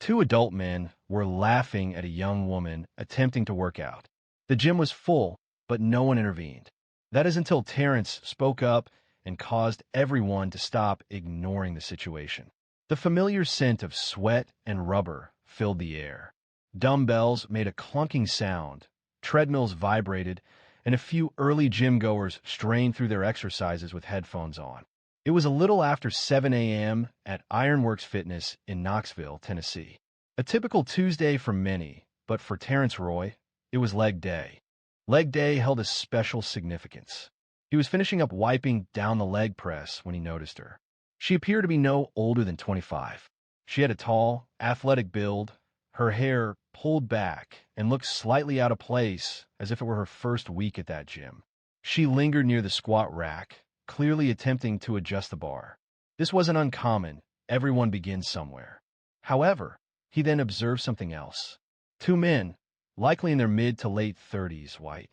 Two adult men were laughing at a young woman attempting to work out. The gym was full, but no one intervened. That is until Terrence spoke up and caused everyone to stop ignoring the situation. The familiar scent of sweat and rubber filled the air. Dumbbells made a clunking sound, treadmills vibrated, and a few early gym goers strained through their exercises with headphones on. It was a little after 7 a.m. at Ironworks Fitness in Knoxville, Tennessee. A typical Tuesday for many, but for Terrence Roy, it was leg day. Leg day held a special significance. He was finishing up wiping down the leg press when he noticed her. She appeared to be no older than 25. She had a tall, athletic build, her hair pulled back, and looked slightly out of place as if it were her first week at that gym. She lingered near the squat rack, clearly attempting to adjust the bar. This wasn't uncommon. Everyone begins somewhere. However, he then observed something else. Two men, likely in their mid to late 30s, white,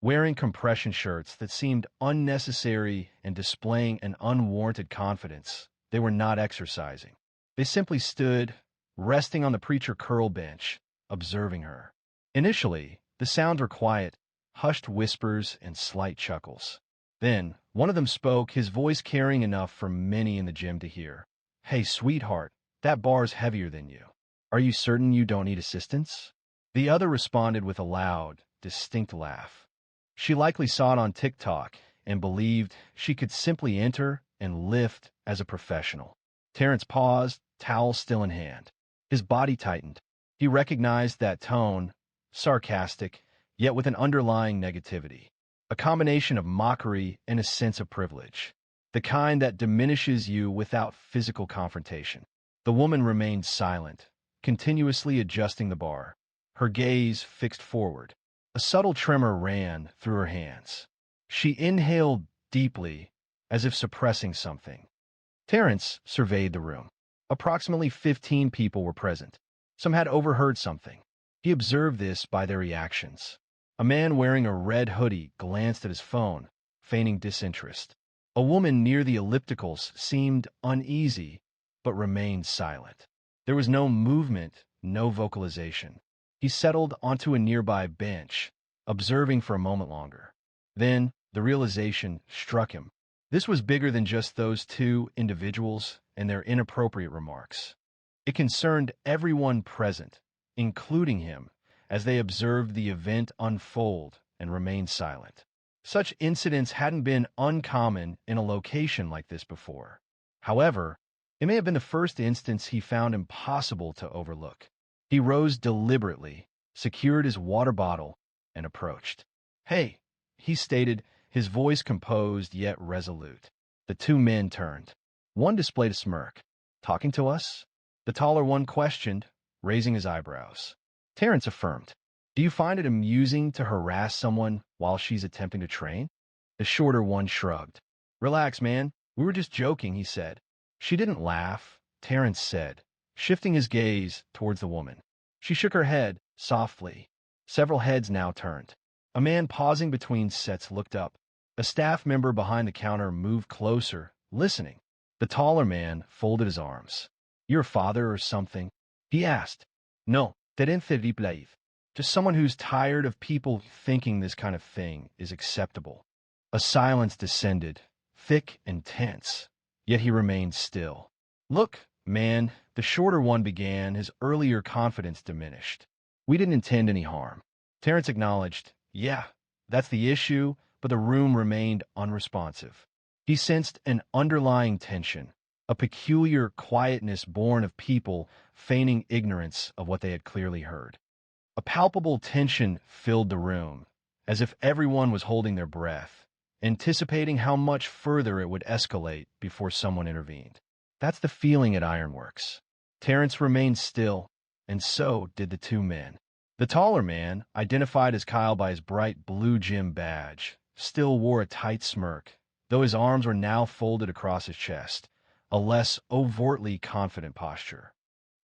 wearing compression shirts that seemed unnecessary and displaying an unwarranted confidence. They were not exercising. They simply stood, resting on the preacher curl bench, observing her. Initially, the sounds were quiet, hushed whispers and slight chuckles. Then, one of them spoke, his voice carrying enough for many in the gym to hear. "Hey, sweetheart, that bar's heavier than you. Are you certain you don't need assistance?" The other responded with a loud, distinct laugh. She likely saw it on TikTok and believed she could simply enter and lift as a professional. Terrence paused, towel still in hand. His body tightened. He recognized that tone, sarcastic, yet with an underlying negativity. A combination of mockery and a sense of privilege. The kind that diminishes you without physical confrontation. The woman remained silent, continuously adjusting the bar, her gaze fixed forward. A subtle tremor ran through her hands. She inhaled deeply, as if suppressing something. Terrence surveyed the room. Approximately 15 people were present. Some had overheard something. He observed this by their reactions. A man wearing a red hoodie glanced at his phone, feigning disinterest. A woman near the ellipticals seemed uneasy, but remained silent. There was no movement, no vocalization. He settled onto a nearby bench, observing for a moment longer. Then, the realization struck him. This was bigger than just those two individuals and their inappropriate remarks. It concerned everyone present, including him, as they observed the event unfold and remained silent. Such incidents hadn't been uncommon in a location like this before. However, it may have been the first instance he found impossible to overlook. He rose deliberately, secured his water bottle, and approached. "Hey," he stated, his voice composed yet resolute. The two men turned. One displayed a smirk. "Talking to us?" The taller one questioned, raising his eyebrows. Terrence affirmed. "Do you find it amusing to harass someone while she's attempting to train?" The shorter one shrugged. "Relax, man. We were just joking," he said. "She didn't laugh," Terrence said, shifting his gaze towards the woman. She shook her head softly. Several heads now turned. A man pausing between sets looked up. A staff member behind the counter moved closer, listening. The taller man folded his arms. "Your father or something?" he asked. "No, didn't believe. Just someone who's tired of people thinking this kind of thing is acceptable." A silence descended, thick and tense, yet he remained still. "Look, man," the shorter one began, his earlier confidence diminished. "We didn't intend any harm." Terrence acknowledged, "Yeah, that's the issue," but the room remained unresponsive. He sensed an underlying tension, a peculiar quietness born of people feigning ignorance of what they had clearly heard. A palpable tension filled the room, as if everyone was holding their breath, anticipating how much further it would escalate before someone intervened. That's the feeling at Ironworks. Terrence remained still, and so did the two men. The taller man, identified as Kyle by his bright blue gym badge, still wore a tight smirk, though his arms were now folded across his chest, a less overtly confident posture.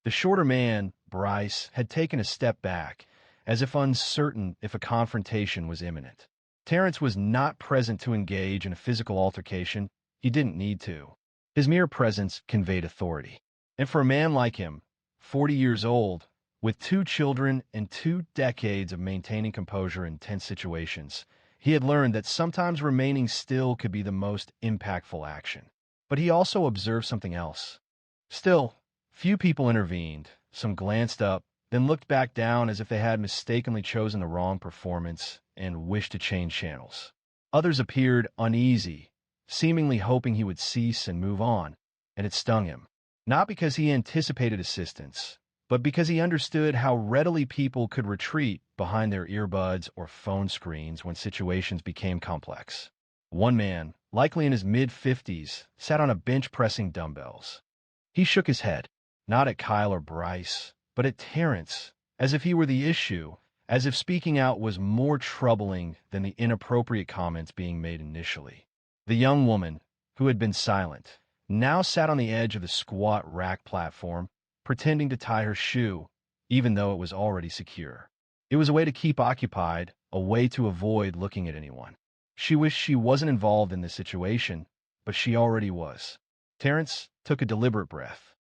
The shorter man, Bryce, had taken a step back, as if uncertain if a confrontation was imminent. Terrence was not present to engage in a physical altercation. He didn't need to. His mere presence conveyed authority. And for a man like him, 40 years old, with 2 children and 2 decades of maintaining composure in tense situations, he had learned that sometimes remaining still could be the most impactful action. But he also observed something else. Still, few people intervened. Some glanced up, then looked back down as if they had mistakenly chosen the wrong performance and wished to change channels. Others appeared uneasy, seemingly hoping he would cease and move on, and it stung him. Not because he anticipated assistance, but because he understood how readily people could retreat behind their earbuds or phone screens when situations became complex. One man, likely in his mid-50s, sat on a bench pressing dumbbells. He shook his head, not at Kyle or Bryce, but at Terrence, as if he were the issue, as if speaking out was more troubling than the inappropriate comments being made initially. The young woman, who had been silent, now sat on the edge of the squat rack platform, pretending to tie her shoe, even though it was already secure. It was a way to keep occupied, a way to avoid looking at anyone. She wished she wasn't involved in this situation, but she already was. Terrence took a deliberate breath.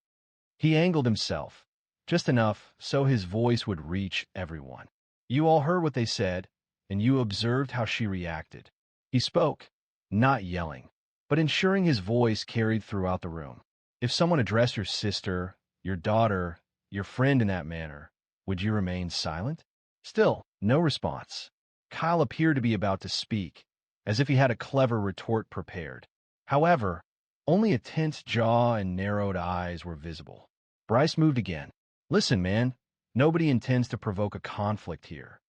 He angled himself, just enough so his voice would reach everyone. You all heard what they said, and you observed how she reacted. He spoke, not yelling, but ensuring his voice carried throughout the room. If someone addressed your sister, your daughter, your friend in that manner, would you remain silent? Still, no response. Kyle appeared to be about to speak, as if he had a clever retort prepared. However, only a tense jaw and narrowed eyes were visible. Bryce moved again. Listen, man, nobody intends to provoke a conflict here.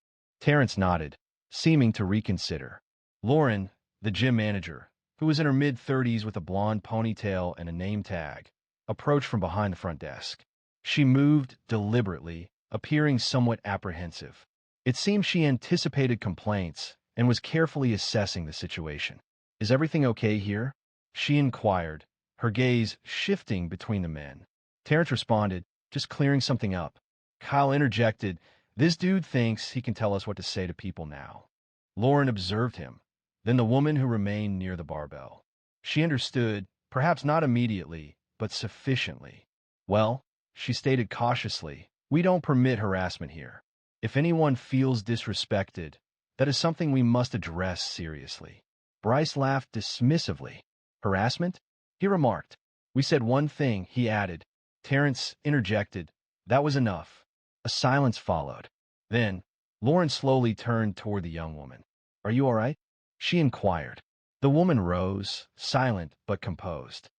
Terrence nodded, seeming to reconsider. Lauren, the gym manager, who was in her mid-30s with a blonde ponytail and a name tag, approached from behind the front desk. She moved deliberately, appearing somewhat apprehensive. It seemed she anticipated complaints and was carefully assessing the situation. Is everything okay here? She inquired, her gaze shifting between the men. Terrence responded, just clearing something up. Kyle interjected, this dude thinks he can tell us what to say to people now. Lauren observed him, then the woman who remained near the barbell. She understood, perhaps not immediately, but sufficiently. Well, she stated cautiously, we don't permit harassment here. If anyone feels disrespected, that is something we must address seriously. Bryce laughed dismissively. Harassment? He remarked. We said one thing, he added. Terrence interjected. That was enough. A silence followed. Then, Lauren slowly turned toward the young woman. Are you all right? She inquired. The woman rose, silent but composed.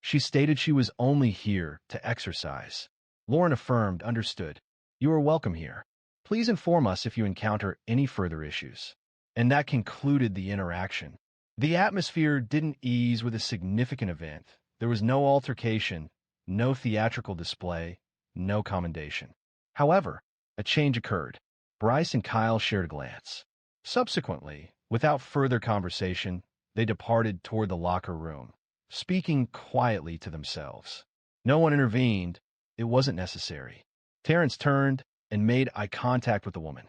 She stated she was only here to exercise. Lauren affirmed, understood. You are welcome here. Please inform us if you encounter any further issues. And that concluded the interaction. The atmosphere didn't ease with a significant event. There was no altercation, no theatrical display, no commendation. However, a change occurred. Bryce and Kyle shared a glance. Subsequently, without further conversation, they departed toward the locker room, speaking quietly to themselves. No one intervened. It wasn't necessary. Terrence turned and made eye contact with the woman.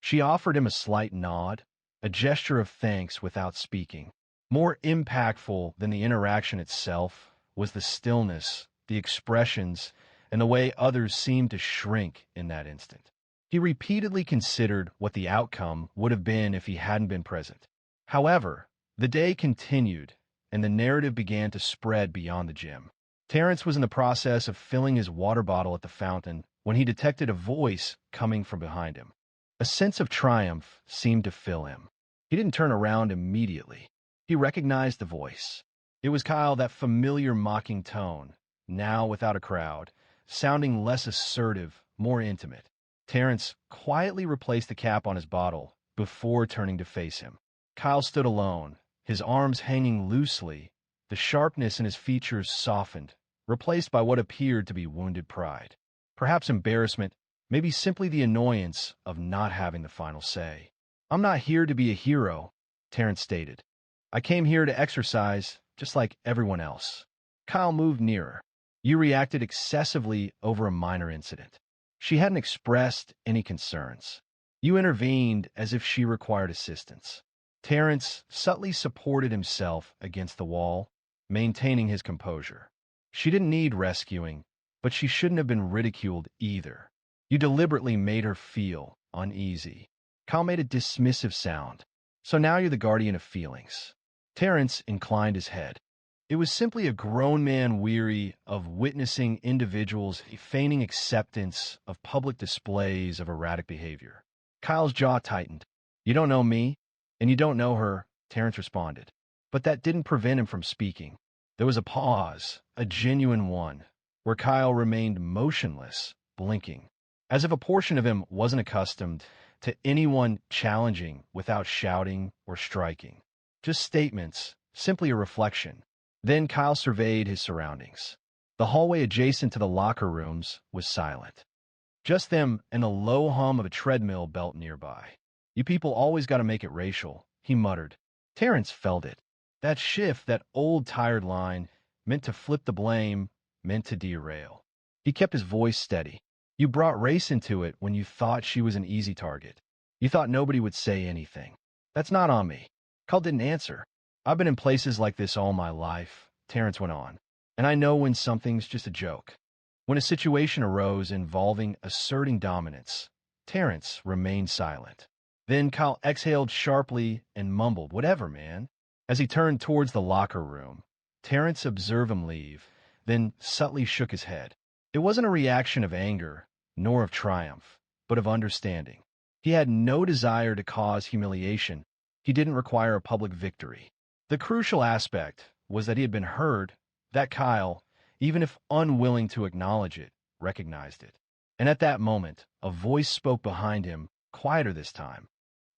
She offered him a slight nod, a gesture of thanks without speaking. More impactful than the interaction itself was the stillness, the expressions, and the way others seemed to shrink in that instant. He repeatedly considered what the outcome would have been if he hadn't been present. However, the day continued, and the narrative began to spread beyond the gym. Terrence was in the process of filling his water bottle at the fountain when he detected a voice coming from behind him. A sense of triumph seemed to fill him. He didn't turn around immediately. He recognized the voice. It was Kyle, that familiar mocking tone, now without a crowd, sounding less assertive, more intimate. Terrence quietly replaced the cap on his bottle before turning to face him. Kyle stood alone, his arms hanging loosely, the sharpness in his features softened, replaced by what appeared to be wounded pride. Perhaps embarrassment, maybe simply the annoyance of not having the final say. I'm not here to be a hero, Terrence stated. I came here to exercise, just like everyone else. Kyle moved nearer. You reacted excessively over a minor incident. She hadn't expressed any concerns. You intervened as if she required assistance. Terrence subtly supported himself against the wall, maintaining his composure. She didn't need rescuing, but she shouldn't have been ridiculed either. You deliberately made her feel uneasy. Kyle made a dismissive sound. So now you're the guardian of feelings. Terrence inclined his head. It was simply a grown man weary of witnessing individuals feigning acceptance of public displays of erratic behavior. Kyle's jaw tightened. You don't know me, and you don't know her, Terrence responded. But that didn't prevent him from speaking. There was a pause, a genuine one, where Kyle remained motionless, blinking, as if a portion of him wasn't accustomed to anyone challenging without shouting or striking. Just statements, simply a reflection. Then Kyle surveyed his surroundings. The hallway adjacent to the locker rooms was silent. Just them and a low hum of a treadmill belt nearby. You people always got to make it racial, he muttered. Terrence felt it. That shift, that old tired line, meant to flip the blame, meant to derail. He kept his voice steady. You brought race into it when you thought she was an easy target. You thought nobody would say anything. That's not on me. Kyle didn't answer. I've been in places like this all my life, Terrence went on, and I know when something's just a joke. When a situation arose involving asserting dominance, Terrence remained silent. Then Kyle exhaled sharply and mumbled, whatever, man. As he turned towards the locker room, Terrence observed him leave, then subtly shook his head. It wasn't a reaction of anger, nor of triumph, but of understanding. He had no desire to cause humiliation. He didn't require a public victory. The crucial aspect was that he had been heard, that Kyle, even if unwilling to acknowledge it, recognized it. And at that moment, a voice spoke behind him, quieter this time.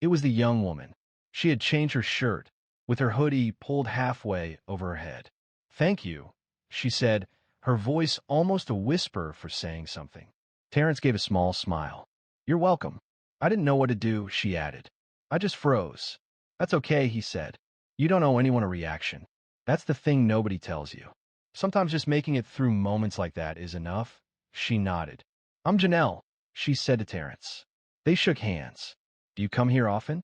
It was the young woman. She had changed her shirt, with her hoodie pulled halfway over her head. Thank you, she said, her voice almost a whisper for saying something. Terrence gave a small smile. You're welcome. I didn't know what to do, she added. I just froze. That's okay, he said. You don't owe anyone a reaction. That's the thing nobody tells you. Sometimes just making it through moments like that is enough. She nodded. I'm Janelle, she said to Terrence. They shook hands. Do you come here often?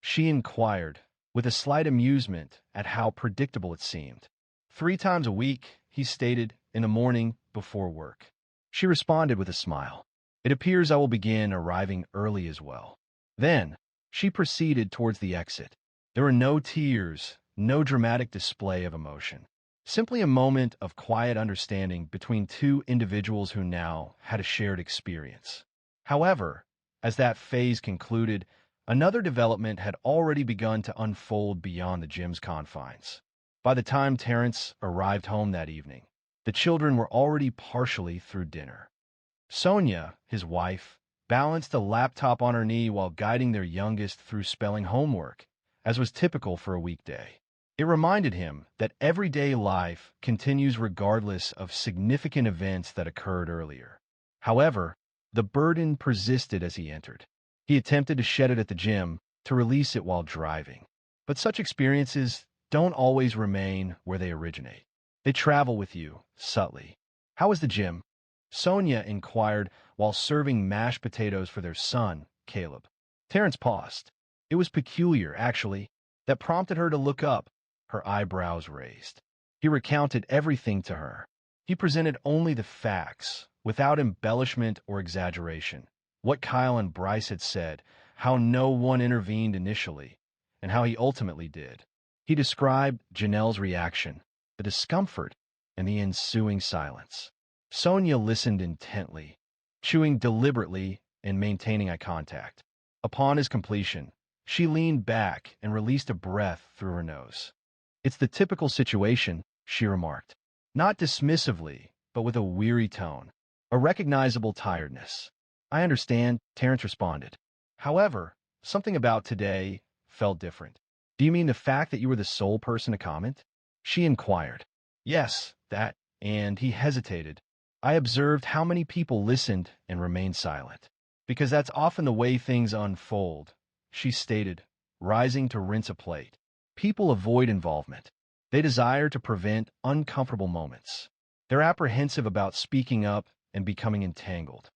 She inquired, with a slight amusement at how predictable it seemed. 3 times a week, he stated, in the morning before work. She responded with a smile. It appears I will begin arriving early as well. Then, she proceeded towards the exit. There were no tears, no dramatic display of emotion. Simply a moment of quiet understanding between 2 individuals who now had a shared experience. However, as that phase concluded, another development had already begun to unfold beyond the gym's confines. By the time Terrence arrived home that evening, the children were already partially through dinner. Sonia, his wife, balanced a laptop on her knee while guiding their youngest through spelling homework, as was typical for a weekday. It reminded him that everyday life continues regardless of significant events that occurred earlier. However, the burden persisted as he entered. He attempted to shed it at the gym, to release it while driving. But such experiences don't always remain where they originate. They travel with you, subtly. How was the gym? Sonia inquired while serving mashed potatoes for their son, Caleb. Terrence paused. It was peculiar, actually, that prompted her to look up, her eyebrows raised. He recounted everything to her. He presented only the facts, without embellishment or exaggeration. What Kyle and Bryce had said, how no one intervened initially, and how he ultimately did. He described Janelle's reaction, the discomfort, and the ensuing silence. Sonia listened intently, chewing deliberately and maintaining eye contact. Upon his completion, she leaned back and released a breath through her nose. It's the typical situation, she remarked, not dismissively, but with a weary tone, a recognizable tiredness. I understand, Terrence responded. However, something about today felt different. Do you mean the fact that you were the sole person to comment? She inquired. Yes, that, and he hesitated. I observed how many people listened and remained silent. Because that's often the way things unfold, she stated, rising to rinse a plate. People avoid involvement. They desire to prevent uncomfortable moments. They're apprehensive about speaking up and becoming entangled.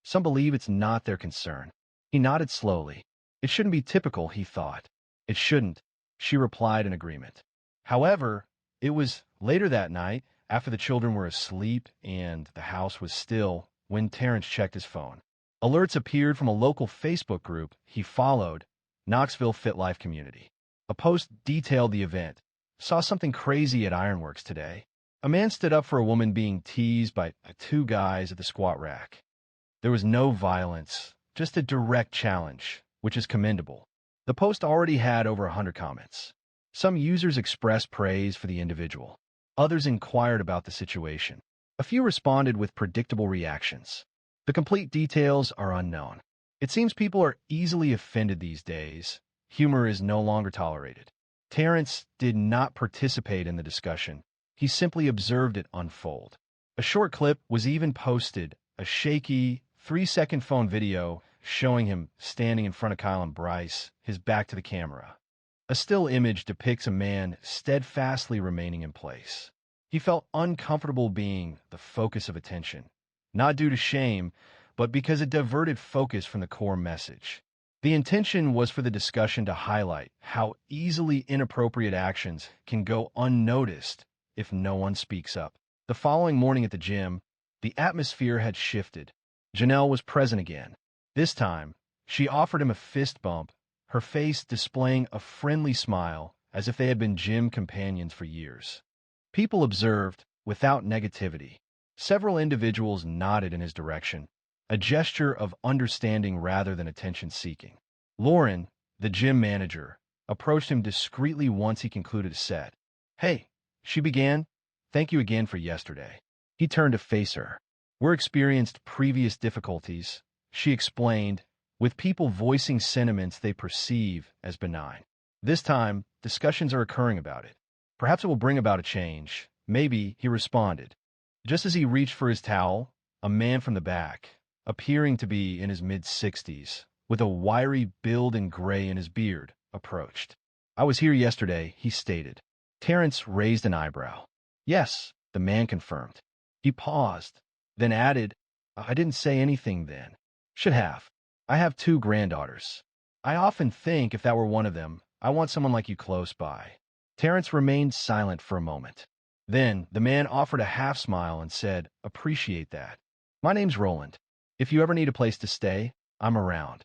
Some believe it's not their concern. He nodded slowly. It shouldn't be typical, he thought. It shouldn't, she replied in agreement. However, it was later that night, after the children were asleep and the house was still when Terrence checked his phone. Alerts appeared from a local Facebook group he followed, Knoxville Fit Life Community. A post detailed the event. Saw something crazy at Ironworks today. A man stood up for a woman being teased by two guys at the squat rack. There was no violence, just a direct challenge, which is commendable. The post already had over 100 comments. Some users expressed praise for the individual. Others inquired about the situation. A few responded with predictable reactions. The complete details are unknown. It seems people are easily offended these days. Humor is no longer tolerated. Terrence did not participate in the discussion. He simply observed it unfold. A short clip was even posted, a shaky, 3-second phone video showing him standing in front of Kyle and Bryce, his back to the camera. A still image depicts a man steadfastly remaining in place. He felt uncomfortable being the focus of attention, not due to shame, but because it diverted focus from the core message. The intention was for the discussion to highlight how easily inappropriate actions can go unnoticed if no one speaks up. The following morning at the gym, the atmosphere had shifted. Janelle was present again. This time, she offered him a fist bump, her face displaying a friendly smile as if they had been gym companions for years. People observed without negativity. Several individuals nodded in his direction, a gesture of understanding rather than attention-seeking. Lauren, the gym manager, approached him discreetly once he concluded a set. "Hey," she began, "thank you again for yesterday." He turned to face her. "We're experienced previous difficulties," she explained, with people voicing sentiments they perceive as benign. This time, discussions are occurring about it. Perhaps it will bring about a change. Maybe, he responded. Just as he reached for his towel, a man from the back, appearing to be in his mid-60s, with a wiry build and gray in his beard, approached. "I was here yesterday," he stated. Terrence raised an eyebrow. "Yes," the man confirmed. He paused, then added, "I didn't say anything then. Should have. I have 2 granddaughters. I often think if that were one of them, I want someone like you close by." Terrence remained silent for a moment. Then the man offered a half smile and said, "Appreciate that. My name's Roland. If you ever need a place to stay, I'm around."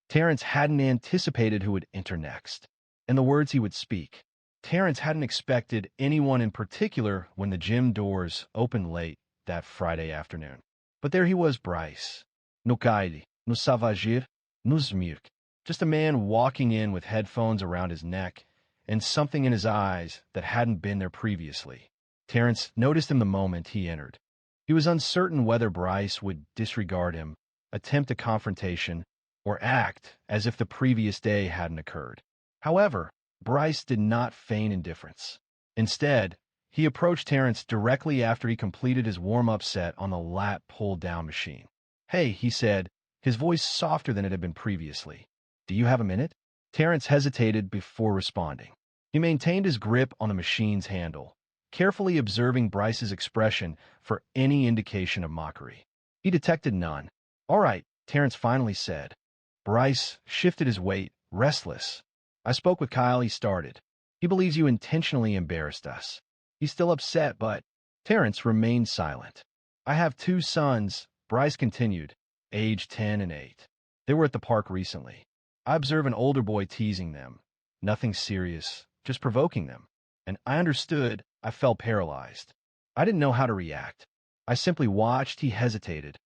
Terrence hadn't anticipated who would enter next, and the words he would speak. Terrence hadn't expected anyone in particular when the gym doors opened late that Friday afternoon. But there he was, Bryce. No caile, no savagir, no smirk. Just a man walking in with headphones around his neck and something in his eyes that hadn't been there previously. Terrence noticed him the moment he entered. He was uncertain whether Bryce would disregard him, attempt a confrontation, or act as if the previous day hadn't occurred. However, Bryce did not feign indifference. Instead, he approached Terrence directly after he completed his warm-up set on the lat pull-down machine. "Hey," he said, his voice softer than it had been previously. "Do you have a minute?" Terrence hesitated before responding. He maintained his grip on the machine's handle, carefully observing Bryce's expression for any indication of mockery. He detected none. "All right," Terrence finally said. Bryce shifted his weight, restless. "I spoke with Kyle," he started. "He believes you intentionally embarrassed us. He's still upset, but—" Terrence remained silent. "I have 2 sons," Bryce continued, aged 10 and 8. "They were at the park recently. I observe an older boy teasing them. Nothing serious, just provoking them. And I understood. I felt paralyzed. I didn't know how to react. I simply watched." He hesitated.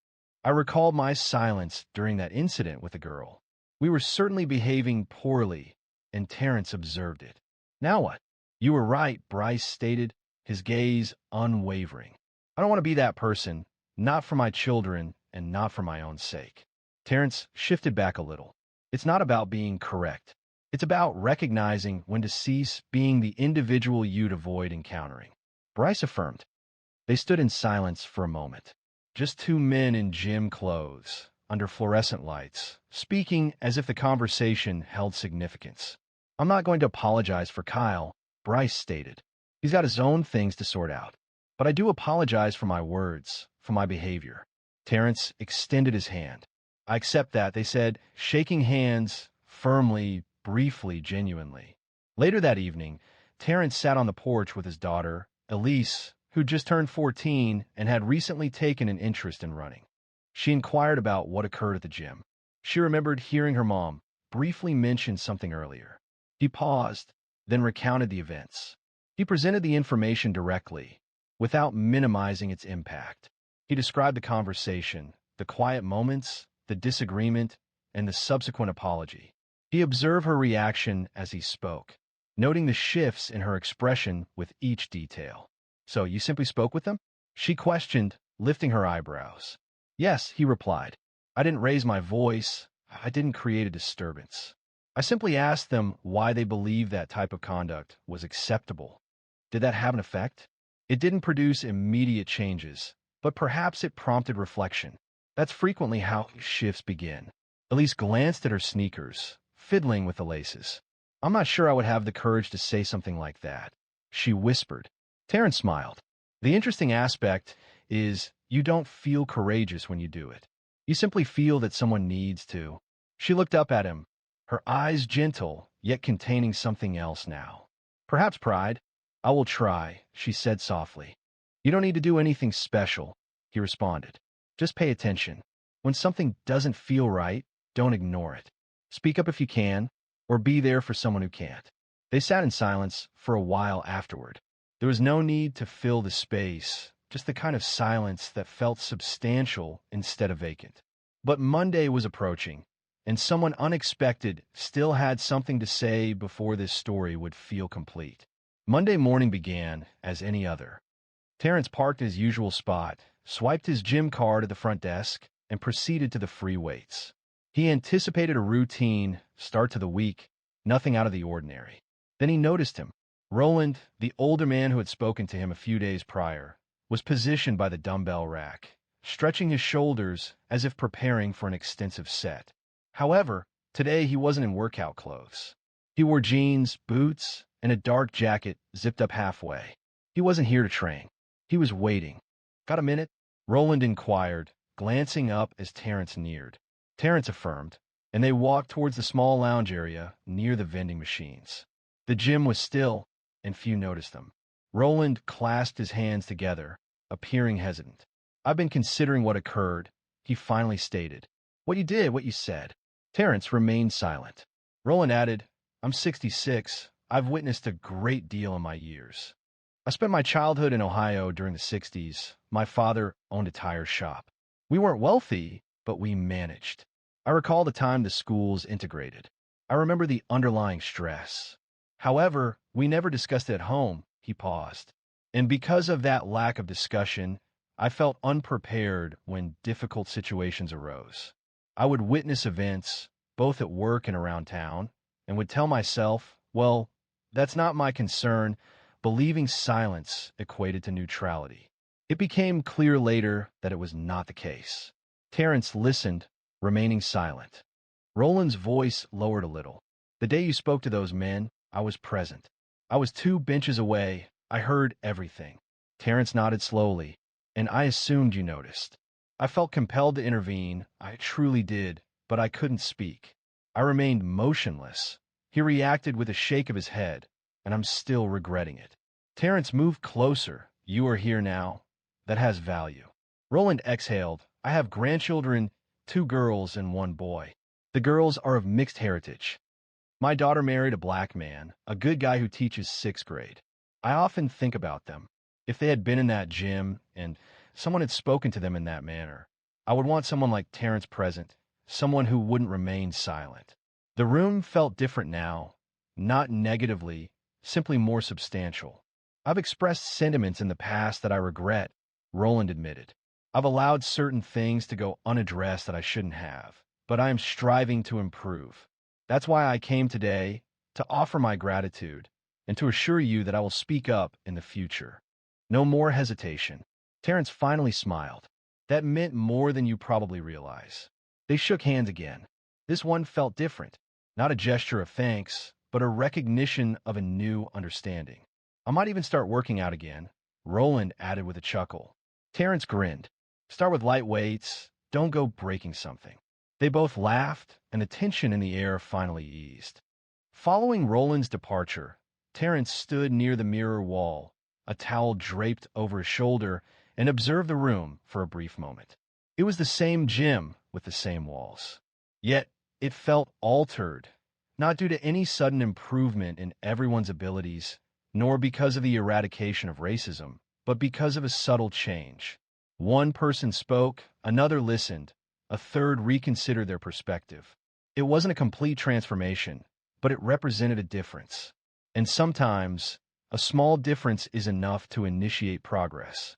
"I recalled my silence during that incident with the girl. We were certainly behaving poorly, and Terrence observed it." "Now what?" "You were right," Bryce stated, his gaze unwavering. "I don't want to be that person, not for my children and not for my own sake." Terrence shifted back a little. "It's not about being correct. It's about recognizing when to cease being the individual you'd avoid encountering." Bryce affirmed. They stood in silence for a moment. Just 2 men in gym clothes, under fluorescent lights, speaking as if the conversation held significance. "I'm not going to apologize for Kyle," Bryce stated. "He's got his own things to sort out. But I do apologize for my words, for my behavior." Terrence extended his hand. "I accept that," they said, shaking hands firmly, briefly, genuinely. Later that evening, Terrence sat on the porch with his daughter, Elise, who just turned 14 and had recently taken an interest in running. She inquired about what occurred at the gym. She remembered hearing her mom briefly mention something earlier. He paused, then recounted the events. He presented the information directly, without minimizing its impact. He described the conversation, the quiet moments, the disagreement, and the subsequent apology. He observed her reaction as he spoke, noting the shifts in her expression with each detail. "So you simply spoke with them?" She questioned, lifting her eyebrows. "Yes," he replied. "I didn't raise my voice. I didn't create a disturbance. I simply asked them why they believed that type of conduct was acceptable. Did that have an effect? It didn't produce immediate changes, but perhaps it prompted reflection. That's frequently how shifts begin." Elise glanced at her sneakers, fiddling with the laces. "I'm not sure I would have the courage to say something like that," she whispered. Terrence smiled. "The interesting aspect is you don't feel courageous when you do it. You simply feel that someone needs to." She looked up at him, her eyes gentle, yet containing something else now. "Perhaps pride." "I will try," she said softly. "You don't need to do anything special," he responded. "Just pay attention. When something doesn't feel right, don't ignore it. Speak up if you can, or be there for someone who can't." They sat in silence for a while afterward. There was no need to fill the space, just the kind of silence that felt substantial instead of vacant. But Monday was approaching, and someone unexpected still had something to say before this story would feel complete. Monday morning began as any other. Terrence parked his usual spot, swiped his gym card at the front desk, and proceeded to the free weights. He anticipated a routine start to the week, nothing out of the ordinary. Then he noticed him. Roland, the older man who had spoken to him a few days prior, was positioned by the dumbbell rack, stretching his shoulders as if preparing for an extensive set. However, today he wasn't in workout clothes. He wore jeans, boots, and a dark jacket zipped up halfway. He wasn't here to train. He was waiting. "Got a minute?" Roland inquired, glancing up as Terrence neared. Terrence affirmed, and they walked towards the small lounge area near the vending machines. The gym was still, and few noticed them. Roland clasped his hands together, appearing hesitant. "I've been considering what occurred," he finally stated. "What you did, what you said." Terrence remained silent. Roland added, "I'm 66. I've witnessed a great deal in my years. I spent my childhood in Ohio during the 60s. My father owned a tire shop. We weren't wealthy, but we managed. I recall the time the schools integrated. I remember the underlying stress. However, we never discussed it at home." He paused. "And because of that lack of discussion, I felt unprepared when difficult situations arose. I would witness events, both at work and around town, and would tell myself, well, that's not my concern, believing silence equated to neutrality. It became clear later that it was not the case." Terrence listened, remaining silent. Roland's voice lowered a little. "The day you spoke to those men, I was present. I was 2 benches away. I heard everything." Terrence nodded slowly, "And I assumed you noticed. I felt compelled to intervene. I truly did, but I couldn't speak. I remained motionless." He reacted with a shake of his head, "And I'm still regretting it." Terrence moved closer. "You are here now. That has value." Roland exhaled. "I have grandchildren, 2 girls and 1 boy. The girls are of mixed heritage. My daughter married a black man, a good guy who teaches 6th grade. I often think about them. If they had been in that gym and someone had spoken to them in that manner, I would want someone like Terrence present, someone who wouldn't remain silent." The room felt different now, not negatively, simply more substantial. "I've expressed sentiments in the past that I regret," Roland admitted. "I've allowed certain things to go unaddressed that I shouldn't have, but I am striving to improve. That's why I came today, to offer my gratitude, and to assure you that I will speak up in the future." No more hesitation. Terrence finally smiled. That meant more than you probably realize. They shook hands again. This one felt different. Not a gesture of thanks, but a recognition of a new understanding. "I might even start working out again," Roland added with a chuckle. Terrence grinned. "Start with light weights. Don't go breaking something." They both laughed, and the tension in the air finally eased. Following Roland's departure, Terrence stood near the mirror wall, a towel draped over his shoulder, and observed the room for a brief moment. It was the same gym with the same walls. Yet, it felt altered, not due to any sudden improvement in everyone's abilities, nor because of the eradication of racism, but because of a subtle change. One person spoke, another listened, a third reconsidered their perspective. It wasn't a complete transformation, but it represented a difference. And sometimes, a small difference is enough to initiate progress.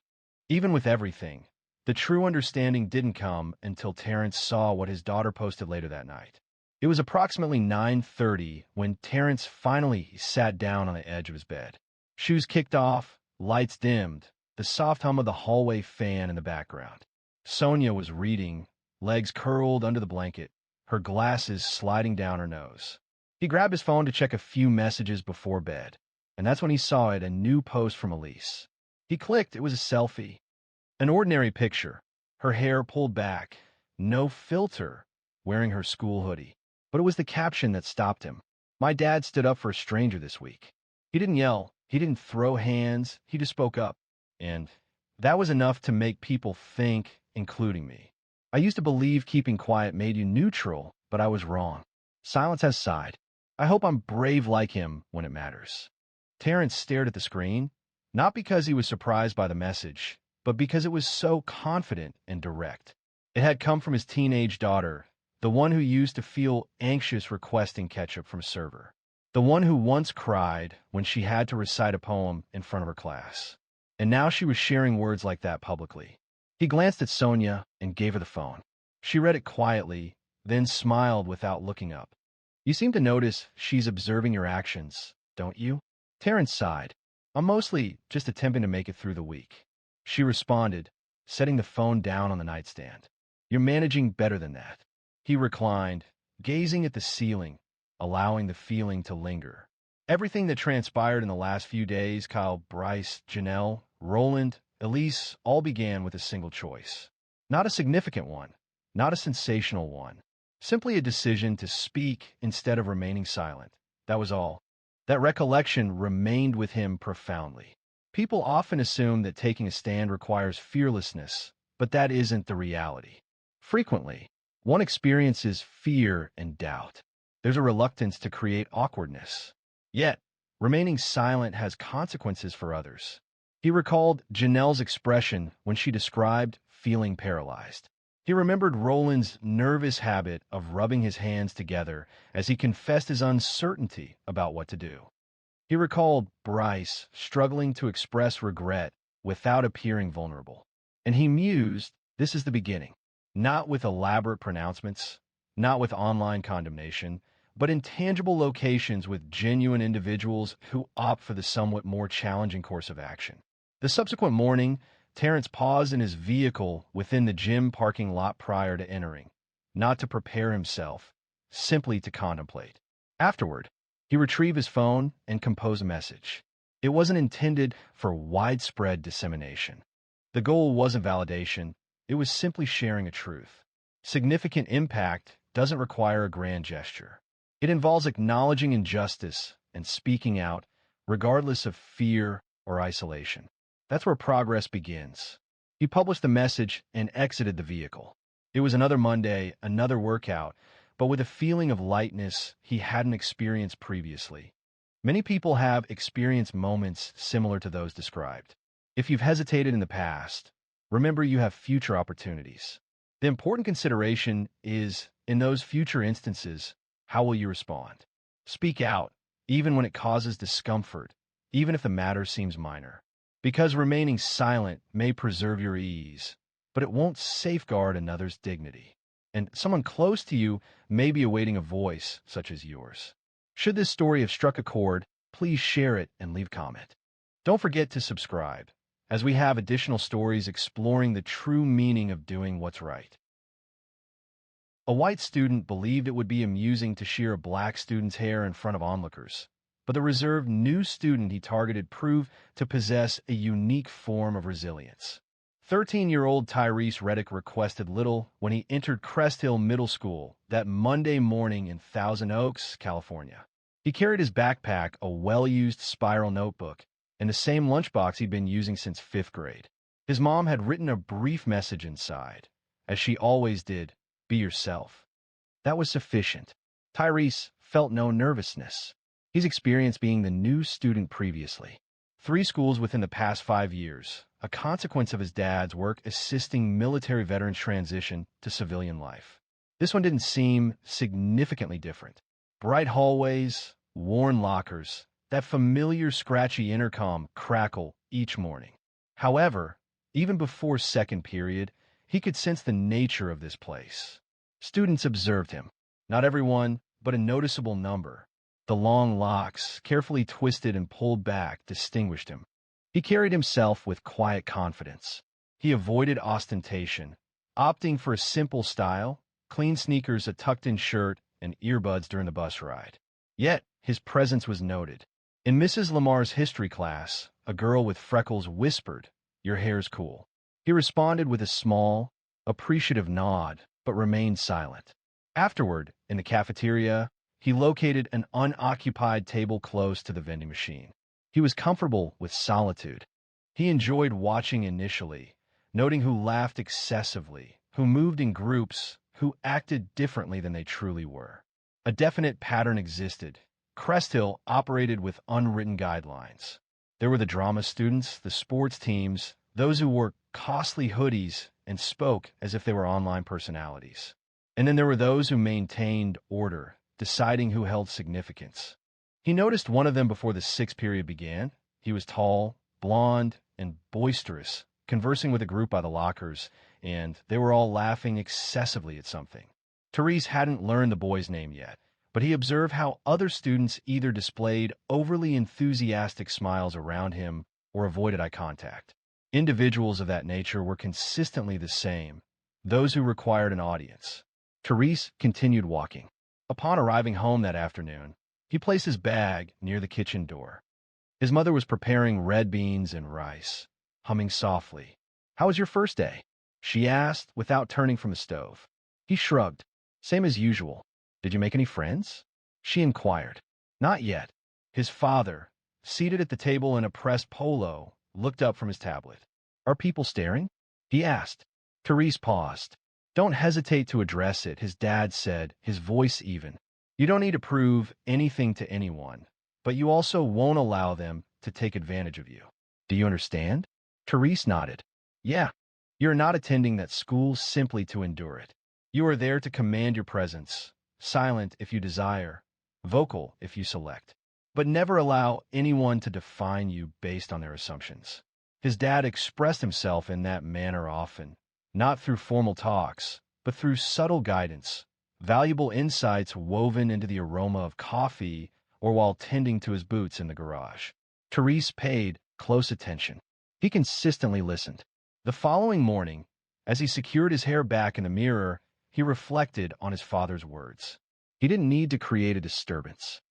Even with everything, the true understanding didn't come until Terrence saw what his daughter posted later that night. It was approximately 9:30 when Terrence finally sat down on the edge of his bed. Shoes kicked off, lights dimmed, the soft hum of the hallway fan in the background. Sonia was reading, legs curled under the blanket, her glasses sliding down her nose. He grabbed his phone to check a few messages before bed, and that's when he saw a new post from Elise. He clicked. It was a selfie. An ordinary picture, her hair pulled back, no filter, wearing her school hoodie. But it was the caption that stopped him. My dad stood up for a stranger this week. He didn't yell, he didn't throw hands, he just spoke up. And that was enough to make people think, including me. I used to believe keeping quiet made you neutral, but I was wrong. Silence has side. I hope I'm brave like him when it matters. Terrence stared at the screen, not because he was surprised by the message, but because it was so confident and direct. It had come from his teenage daughter, the one who used to feel anxious requesting ketchup from a server, the one who once cried when she had to recite a poem in front of her class. And now she was sharing words like that publicly. He glanced at Sonia and gave her the phone. She read it quietly, then smiled without looking up. You seem to notice she's observing your actions, don't you? Terrence sighed. I'm mostly just attempting to make it through the week. She responded, setting the phone down on the nightstand. You're managing better than that. He reclined, gazing at the ceiling, allowing the feeling to linger. Everything that transpired in the last few days, Kyle, Bryce, Janelle, Roland, Elise, all began with a single choice. Not a significant one, not a sensational one. Simply a decision to speak instead of remaining silent. That was all. That recollection remained with him profoundly. People often assume that taking a stand requires fearlessness, but that isn't the reality. Frequently, one experiences fear and doubt. There's a reluctance to create awkwardness. Yet, remaining silent has consequences for others. He recalled Janelle's expression when she described feeling paralyzed. He remembered Roland's nervous habit of rubbing his hands together as he confessed his uncertainty about what to do. He recalled Bryce struggling to express regret without appearing vulnerable. And he mused, this is the beginning. Not with elaborate pronouncements, not with online condemnation, but in tangible locations with genuine individuals who opt for the somewhat more challenging course of action. The subsequent morning, Terrence paused in his vehicle within the gym parking lot prior to entering, not to prepare himself, simply to contemplate. Afterward, he retrieved his phone and composed a message. It wasn't intended for widespread dissemination. The goal wasn't validation, it was simply sharing a truth. Significant impact doesn't require a grand gesture. It involves acknowledging injustice and speaking out, regardless of fear or isolation. That's where progress begins. He published the message and exited the vehicle. It was another Monday, another workout, but with a feeling of lightness he hadn't experienced previously. Many people have experienced moments similar to those described. If you've hesitated in the past, remember you have future opportunities. The important consideration is, in those future instances, how will you respond? Speak out, even when it causes discomfort, even if the matter seems minor. Because remaining silent may preserve your ease, but it won't safeguard another's dignity. And someone close to you may be awaiting a voice such as yours. Should this story have struck a chord, please share it and leave a comment. Don't forget to subscribe, as we have additional stories exploring the true meaning of doing what's right. A white student believed it would be amusing to shear a black student's hair in front of onlookers, but the reserved new student he targeted proved to possess a unique form of resilience. 13-year-old Tyrese Reddick requested little when he entered Crest Hill Middle School that Monday morning in Thousand Oaks, California. He carried his backpack, a well-used spiral notebook, and the same lunchbox he'd been using since 5th grade. His mom had written a brief message inside. As she always did, be yourself. That was sufficient. Tyrese felt no nervousness. He's experienced being the new student previously. 3 schools within the past 5 years, a consequence of his dad's work assisting military veterans transition to civilian life. This one didn't seem significantly different. Bright hallways, worn lockers, that familiar scratchy intercom crackle each morning. However, even before second period, he could sense the nature of this place. Students observed him. Not everyone, but a noticeable number. The long locks, carefully twisted and pulled back, distinguished him. He carried himself with quiet confidence. He avoided ostentation, opting for a simple style, clean sneakers, a tucked-in shirt, and earbuds during the bus ride. Yet, his presence was noted. In Mrs. Lamar's history class, a girl with freckles whispered, "Your hair's cool." He responded with a small, appreciative nod, but remained silent. Afterward, in the cafeteria, he located an unoccupied table close to the vending machine. He was comfortable with solitude. He enjoyed watching initially, noting who laughed excessively, who moved in groups, who acted differently than they truly were. A definite pattern existed. Crest Hill operated with unwritten guidelines. There were the drama students, the sports teams, those who wore costly hoodies and spoke as if they were online personalities. And then there were those who maintained order, deciding who held significance. He noticed one of them before the 6th period began. He was tall, blonde, and boisterous, conversing with a group by the lockers, and they were all laughing excessively at something. Therese hadn't learned the boy's name yet, but he observed how other students either displayed overly enthusiastic smiles around him or avoided eye contact. Individuals of that nature were consistently the same, those who required an audience. Therese continued walking. Upon arriving home that afternoon, he placed his bag near the kitchen door. His mother was preparing red beans and rice, humming softly. "How was your first day?" she asked without turning from the stove. He shrugged. "Same as usual." "Did you make any friends?" she inquired. "Not yet." His father, seated at the table in a pressed polo, looked up from his tablet. "Are people staring?" he asked. Therese paused. "Don't hesitate to address it," his dad said, his voice even. "You don't need to prove anything to anyone, but you also won't allow them to take advantage of you. Do you understand?" Therese nodded. "Yeah. You're not attending that school simply to endure it. You are there to command your presence, silent if you desire, vocal if you select, but never allow anyone to define you based on their assumptions." His dad expressed himself in that manner often, not through formal talks, but through subtle guidance, valuable insights woven into the aroma of coffee or while tending to his boots in the garage. Therese paid close attention. He consistently listened. The following morning, as he secured his hair back in the mirror, he reflected on his father's words. He didn't need to create a disturbance.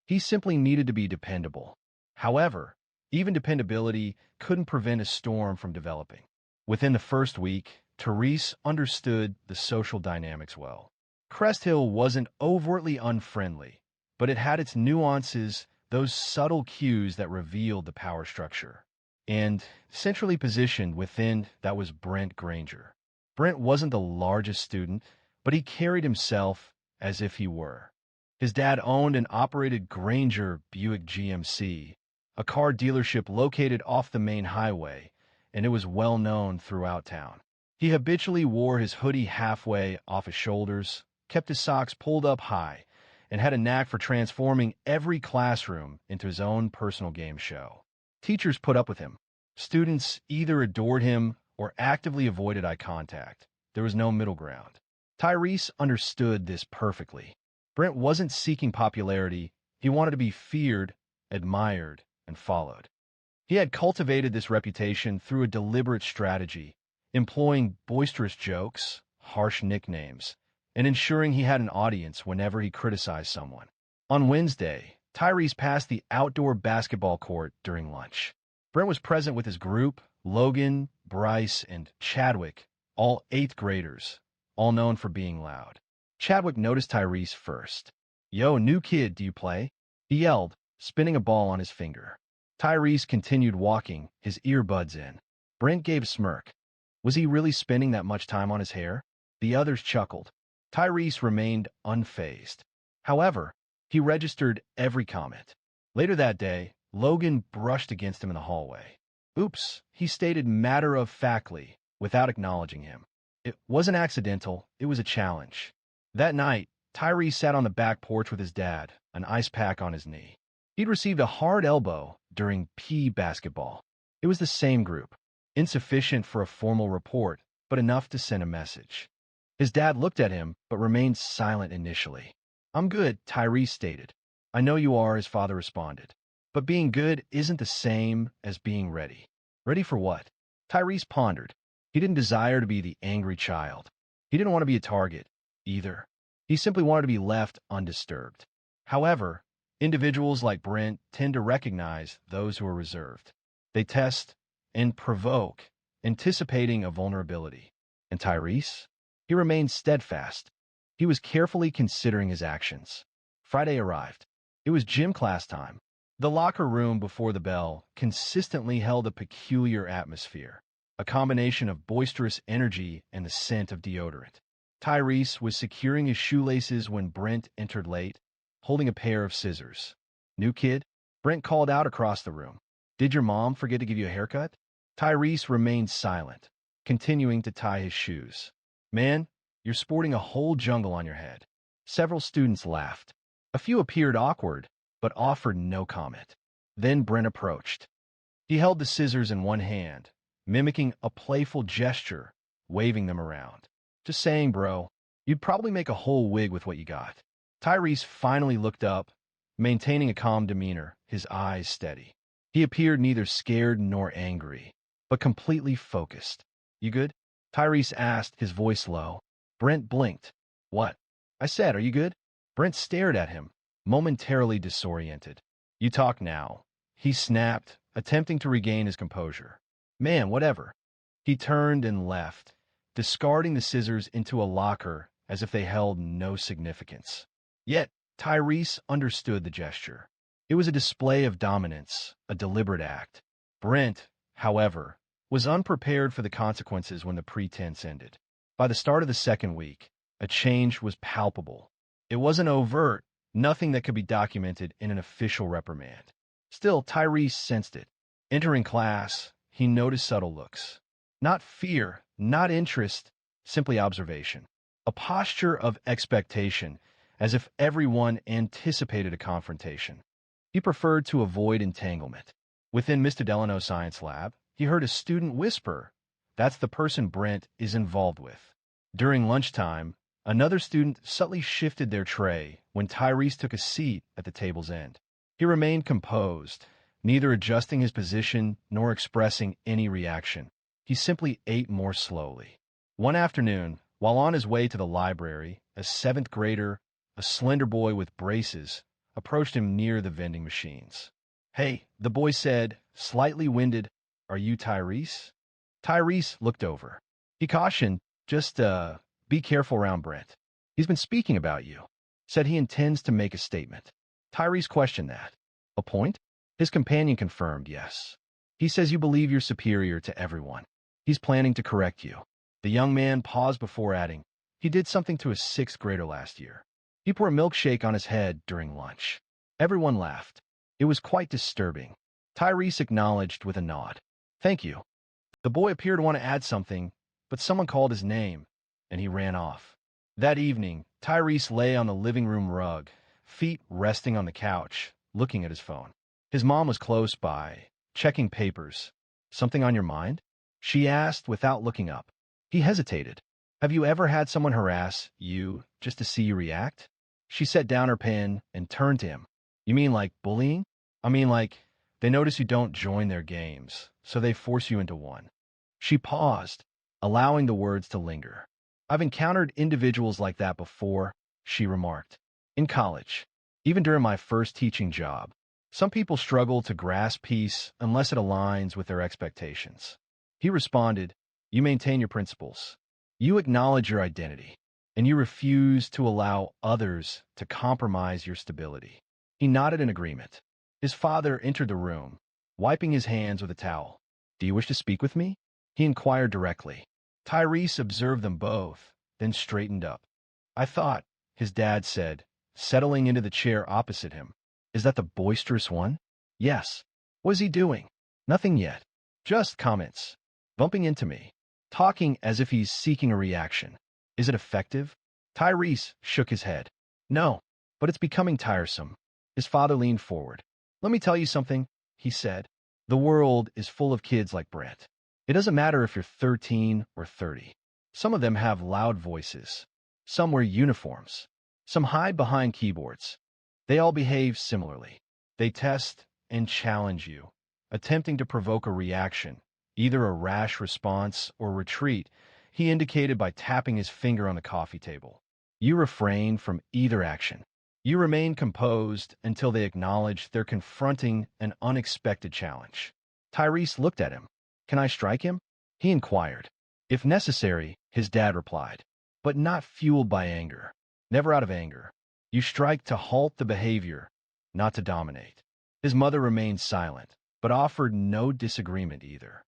He simply needed to be dependable. However, even dependability couldn't prevent a storm from developing. Within the first week, Therese understood the social dynamics well. Crest Hill wasn't overtly unfriendly, but it had its nuances, those subtle cues that revealed the power structure. And centrally positioned within that was Brent Granger. Brent wasn't the largest student, but he carried himself as if he were. His dad owned and operated Granger Buick GMC, a car dealership located off the main highway, and it was well known throughout town. He habitually wore his hoodie halfway off his shoulders, kept his socks pulled up high, and had a knack for transforming every classroom into his own personal game show. Teachers put up with him. Students either adored him or actively avoided eye contact. There was no middle ground. Tyrese understood this perfectly. Brent wasn't seeking popularity. He wanted to be feared, admired, and followed. He had cultivated this reputation through a deliberate strategy, employing boisterous jokes, harsh nicknames, and ensuring he had an audience whenever he criticized someone. On Wednesday, Tyrese passed the outdoor basketball court during lunch. Brent was present with his group, Logan, Bryce, and Chadwick, all 8th graders, all known for being loud. Chadwick noticed Tyrese first. "Yo, new kid, do you play?" he yelled, spinning a ball on his finger. Tyrese continued walking, his earbuds in. Brent gave a smirk. Was he really spending that much time on his hair? The others chuckled. Tyrese remained unfazed. However, he registered every comment. Later that day, Logan brushed against him in the hallway. Oops, he stated matter-of-factly, without acknowledging him. It wasn't accidental, it was a challenge. That night, Tyrese sat on the back porch with his dad, an ice pack on his knee. He'd received a hard elbow during PE basketball. It was the same group, insufficient for a formal report, but enough to send a message. His dad looked at him, but remained silent initially. I'm good, Tyrese stated. I know you are, his father responded. But being good isn't the same as being ready. Ready for what? Tyrese pondered. He didn't desire to be the angry child. He didn't want to be a target, either. He simply wanted to be left undisturbed. However, individuals like Brent tend to recognize those who are reserved. They test and provoke, anticipating a vulnerability. And Tyrese? He remained steadfast. He was carefully considering his actions. Friday arrived. It was gym class time. The locker room before the bell consistently held a peculiar atmosphere, a combination of boisterous energy and the scent of deodorant. Tyrese was securing his shoelaces when Brent entered late, holding a pair of scissors. New kid? Brent called out across the room. Did your mom forget to give you a haircut? Tyrese remained silent, continuing to tie his shoes. Man, you're sporting a whole jungle on your head. Several students laughed. A few appeared awkward, but offered no comment. Then Brent approached. He held the scissors in one hand, mimicking a playful gesture, waving them around. Just saying, bro, you'd probably make a whole wig with what you got. Tyrese finally looked up, maintaining a calm demeanor, his eyes steady. He appeared neither scared nor angry, but completely focused. You good? Tyrese asked, his voice low. Brent blinked. What? I said, are you good? Brent stared at him, momentarily disoriented. You talk now. He snapped, attempting to regain his composure. Man, whatever. He turned and left, discarding the scissors into a locker as if they held no significance. Yet, Tyrese understood the gesture. It was a display of dominance, a deliberate act. Brent, however, was unprepared for the consequences when the pretense ended. By the start of the second week, a change was palpable. It wasn't overt, nothing that could be documented in an official reprimand. Still, Tyrese sensed it. Entering class, he noticed subtle looks. Not fear, not interest, simply observation. A posture of expectation, as if everyone anticipated a confrontation. He preferred to avoid entanglement. Within Mr. Delano's science lab, he heard a student whisper, "That's the person Brent is involved with." During lunchtime, another student subtly shifted their tray when Tyrese took a seat at the table's end. He remained composed, neither adjusting his position nor expressing any reaction. He simply ate more slowly. One afternoon, while on his way to the library, a seventh grader, a slender boy with braces, approached him near the vending machines. Hey, the boy said, slightly winded, are you Tyrese? Tyrese looked over. He cautioned, just, be careful around Brent. He's been speaking about you. Said he intends to make a statement. Tyrese questioned that. A point? His companion confirmed, yes. He says you believe you're superior to everyone. He's planning to correct you. The young man paused before adding, he did something to a sixth grader last year. He poured a milkshake on his head during lunch. Everyone laughed. It was quite disturbing. Tyrese acknowledged with a nod. Thank you. The boy appeared to want to add something, but someone called his name, and he ran off. That evening, Tyrese lay on the living room rug, feet resting on the couch, looking at his phone. His mom was close by, checking papers. Something on your mind? She asked without looking up. He hesitated. Have you ever had someone harass you just to see you react? She set down her pen and turned to him. You mean like bullying? I mean like they notice you don't join their games, so they force you into one. She paused, allowing the words to linger. I've encountered individuals like that before, she remarked. In college, even during my first teaching job, some people struggle to grasp peace unless it aligns with their expectations. He responded, you maintain your principles. You acknowledge your identity, and you refuse to allow others to compromise your stability. He nodded in agreement. His father entered the room. wiping his hands with a towel. "Do you wish to speak with me?" he inquired directly. Tyrese observed them both, then straightened up. "I thought," his dad said, settling into the chair opposite him. "Is that the boisterous one?" "Yes." "What is he doing?" "Nothing yet. Just comments. Bumping into me. Talking as if he's seeking a reaction." "Is it effective?" Tyrese shook his head. "No, but it's becoming tiresome." His father leaned forward. "Let me tell you something," he said. "The world is full of kids like Brent. It doesn't matter if you're 13 or 30. Some of them have loud voices. Some wear uniforms. Some hide behind keyboards. They all behave similarly. They test and challenge you, attempting to provoke a reaction, either a rash response or retreat," he indicated by tapping his finger on the coffee table. "You refrain from either action. You remain composed until they acknowledge they're confronting an unexpected challenge." Tyrese looked at him. "Can I strike him?" he inquired. "If necessary," his dad replied, "but not fueled by anger. Never out of anger. You strike to halt the behavior, not to dominate." His mother remained silent, but offered no disagreement either.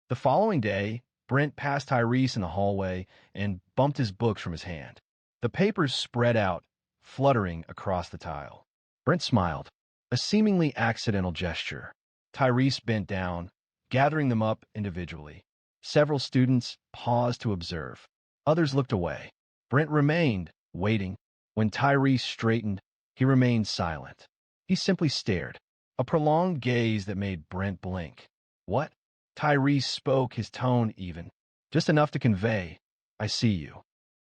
The following day, Brent passed Tyrese in the hallway and bumped his books from his hand. The papers spread out, fluttering across the tile. Brent smiled, a seemingly accidental gesture. Tyrese bent down, gathering them up individually. Several students paused to observe. Others looked away. Brent remained, waiting. When Tyrese straightened, he remained silent. He simply stared, a prolonged gaze that made Brent blink. "What?" Tyrese spoke, his tone even, just enough to convey, "I see you.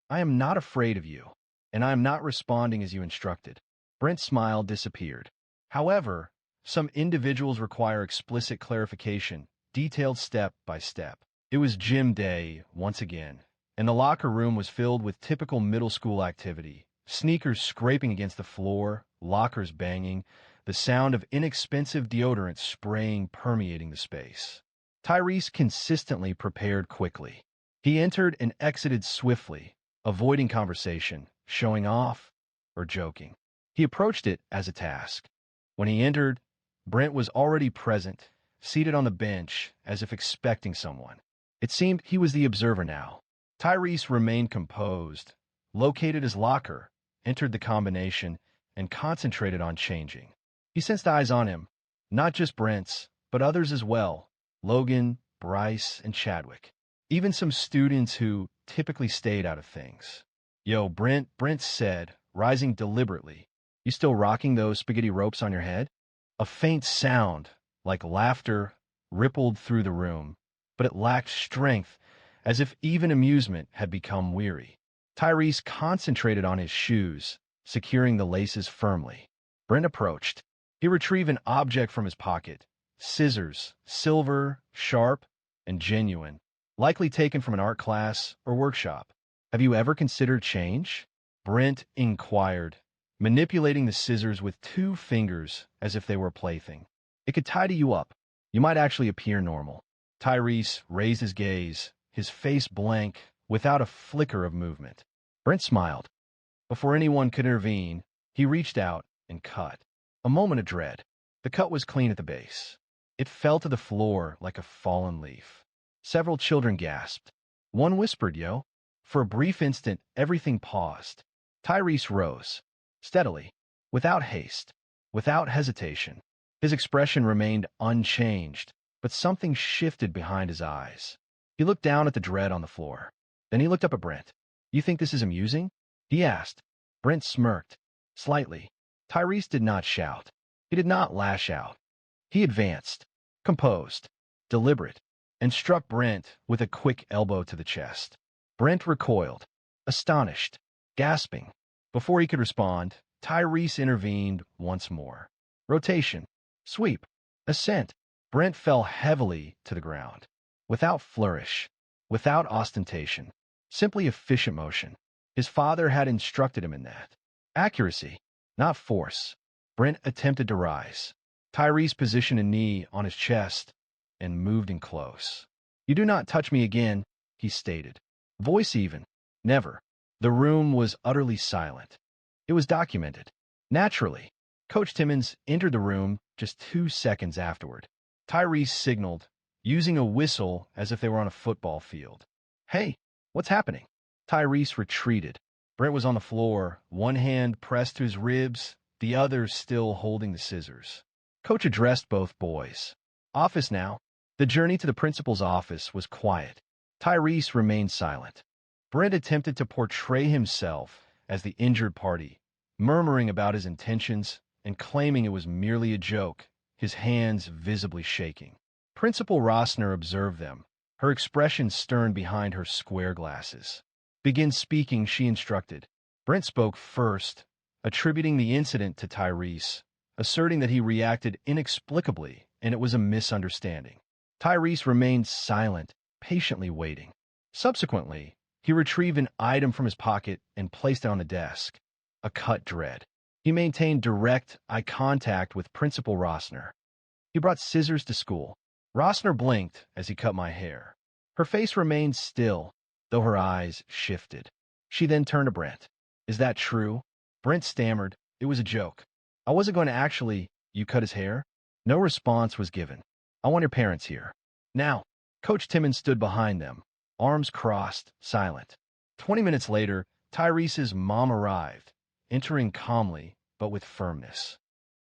I am not afraid of you, and I am not responding as you instructed." Brent's smile disappeared. "However, some individuals require explicit clarification, detailed step by step." It was gym day once again, and the locker room was filled with typical middle school activity. Sneakers scraping against the floor, lockers banging, the sound of inexpensive deodorant spraying permeating the space. Tyrese consistently prepared quickly. He entered and exited swiftly, avoiding conversation, showing off, or joking. He approached it as a task. When he entered, Brent was already present, seated on the bench as if expecting someone. It seemed he was the observer now. Tyrese remained composed, located his locker, entered the combination, and concentrated on changing. He sensed eyes on him, not just Brent's, but others as well. Logan, Bryce, and Chadwick. Even some students who typically stayed out of things. "Yo, Brent said, rising deliberately. You still rocking those spaghetti ropes on your head?" A faint sound, like laughter, rippled through the room, but it lacked strength, as if even amusement had become weary. Tyrese concentrated on his shoes, securing the laces firmly. Brent approached. He retrieved an object from his pocket. Scissors, silver, sharp, and genuine, likely taken from an art class or workshop. "Have you ever considered change?" Brent inquired, manipulating the scissors with 2 fingers as if they were a plaything. "It could tidy you up. You might actually appear normal." Tyrese raised his gaze, his face blank, without a flicker of movement. Brent smiled. Before anyone could intervene, he reached out and cut. A moment of dread. The cut was clean at the base. It fell to the floor like a fallen leaf. Several children gasped. One whispered, "Yo." For a brief instant, everything paused. Tyrese rose, steadily, without haste, without hesitation. His expression remained unchanged, but something shifted behind his eyes. He looked down at the dread on the floor. Then he looked up at Brent. "You think this is amusing?" he asked. Brent smirked, slightly. Tyrese did not shout. He did not lash out. He advanced, composed, deliberate, and struck Brent with a quick elbow to the chest. Brent recoiled, astonished, gasping. Before he could respond, Tyrese intervened once more. Rotation, sweep, ascent. Brent fell heavily to the ground, without flourish, without ostentation, simply efficient motion. His father had instructed him in that. Accuracy, not force. Brent attempted to rise. Tyrese positioned a knee on his chest and moved in close. "You do not touch me again," he stated. Voice even. "Never." The room was utterly silent. It was documented. Naturally, Coach Timmons entered the room just 2 seconds afterward. Tyrese signaled, using a whistle as if they were on a football field. Hey, what's happening? Tyrese retreated. Brent was on the floor, one hand pressed to his ribs, the other still holding the scissors. Coach addressed both boys. Office now. The journey to the principal's office was quiet. Tyrese remained silent. Brent attempted to portray himself as the injured party, murmuring about his intentions and claiming it was merely a joke, his hands visibly shaking. Principal Rossner observed them, her expression stern behind her square glasses. Begin speaking, she instructed. Brent spoke first, attributing the incident to Tyrese, asserting that he reacted inexplicably and it was a misunderstanding. Tyrese remained silent, patiently waiting. Subsequently, he retrieved an item from his pocket and placed it on the desk, a cut dread. He maintained direct eye contact with Principal Rossner. He brought scissors to school. Rossner blinked as he cut my hair. Her face remained still, though her eyes shifted. She then turned to Brent. Is that true? Brent stammered. It was a joke. I wasn't going to actually. You cut his hair? No response was given. I want your parents here. Now. Coach Timmons stood behind them, arms crossed, silent. 20 minutes later, Tyrese's mom arrived, entering calmly, but with firmness.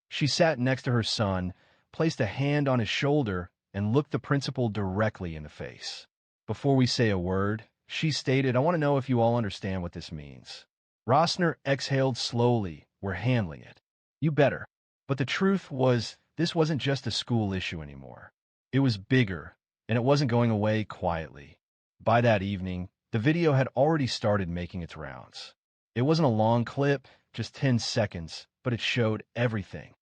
She sat next to her son, placed a hand on his shoulder, and looked the principal directly in the face. Before we say a word, she stated, I want to know if you all understand what this means. Rossner exhaled slowly. We're handling it. You better. But the truth was, this wasn't just a school issue anymore. It was bigger, and it wasn't going away quietly. By that evening, the video had already started making its rounds. It wasn't a long clip, just 10 seconds, but it showed everything.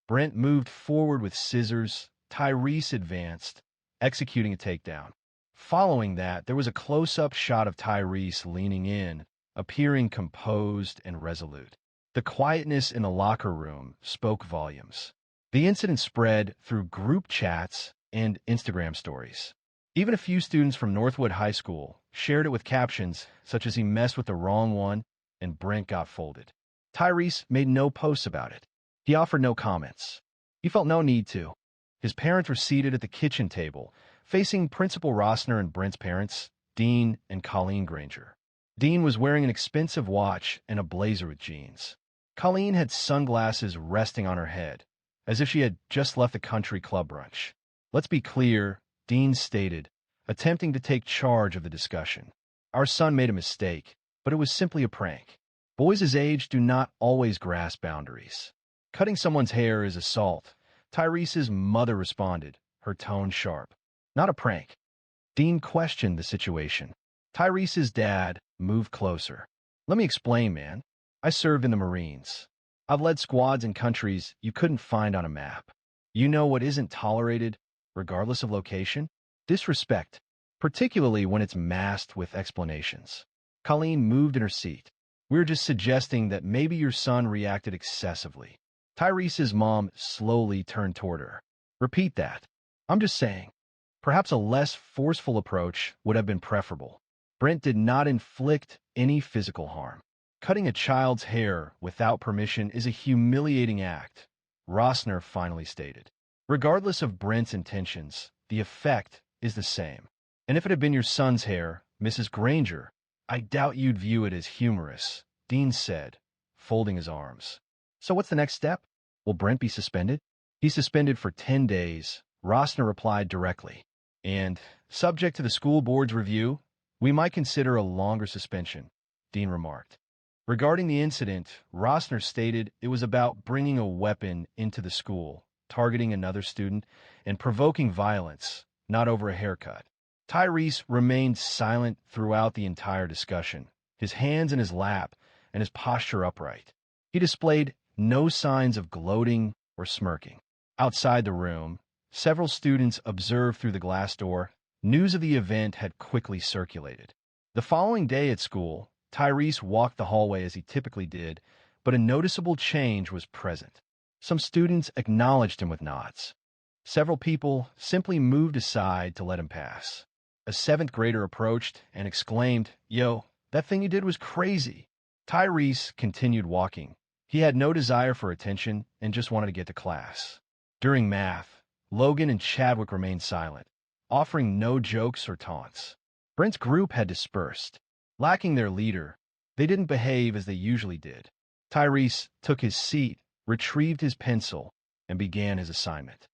Brent moved forward with scissors. Tyrese advanced, executing a takedown. Following that, there was a close-up shot of Tyrese leaning in, appearing composed and resolute. The quietness in the locker room spoke volumes. The incident spread through group chats and Instagram stories. Even a few students from Northwood High School shared it with captions such as he messed with the wrong one and Brent got folded. Tyrese made no posts about it. He offered no comments. He felt no need to. His parents were seated at the kitchen table, facing Principal Rossner and Brent's parents, Dean and Colleen Granger. Dean was wearing an expensive watch and a blazer with jeans. Colleen had sunglasses resting on her head, as if she had just left the country club brunch. Let's be clear, Dean stated, attempting to take charge of the discussion. Our son made a mistake, but it was simply a prank. Boys his age do not always grasp boundaries. Cutting someone's hair is assault. Tyrese's mother responded, her tone sharp. Not a prank. Dean questioned the situation. Tyrese's dad moved closer. Let me explain, man. I served in the Marines. I've led squads in countries you couldn't find on a map. You know what isn't tolerated, regardless of location? Disrespect, particularly when it's masked with explanations. Colleen moved in her seat. We're just suggesting that maybe your son reacted excessively. Tyrese's mom slowly turned toward her. Repeat that. I'm just saying. Perhaps a less forceful approach would have been preferable. Brent did not inflict any physical harm. Cutting a child's hair without permission is a humiliating act, Rossner finally stated. Regardless of Brent's intentions, the effect is the same. And if it had been your son's hair, Mrs. Granger, I doubt you'd view it as humorous, Dean said, folding his arms. So what's the next step? Will Brent be suspended? He's suspended for 10 days, Rossner replied directly. And, subject to the school board's review, we might consider a longer suspension, Dean remarked. Regarding the incident, Rossner stated it was about bringing a weapon into the school, targeting another student, and provoking violence, not over a haircut. Tyrese remained silent throughout the entire discussion, his hands in his lap and his posture upright. He displayed no signs of gloating or smirking. Outside the room, several students observed through the glass door. News of the event had quickly circulated. The following day at school, Tyrese walked the hallway as he typically did, but a noticeable change was present. Some students acknowledged him with nods. Several people simply moved aside to let him pass. A 7th grader approached and exclaimed, Yo, that thing you did was crazy. Tyrese continued walking. He had no desire for attention and just wanted to get to class. During math, Logan and Chadwick remained silent, offering no jokes or taunts. Brent's group had dispersed. Lacking their leader, they didn't behave as they usually did. Tyrese took his seat, retrieved his pencil, and began his assignment.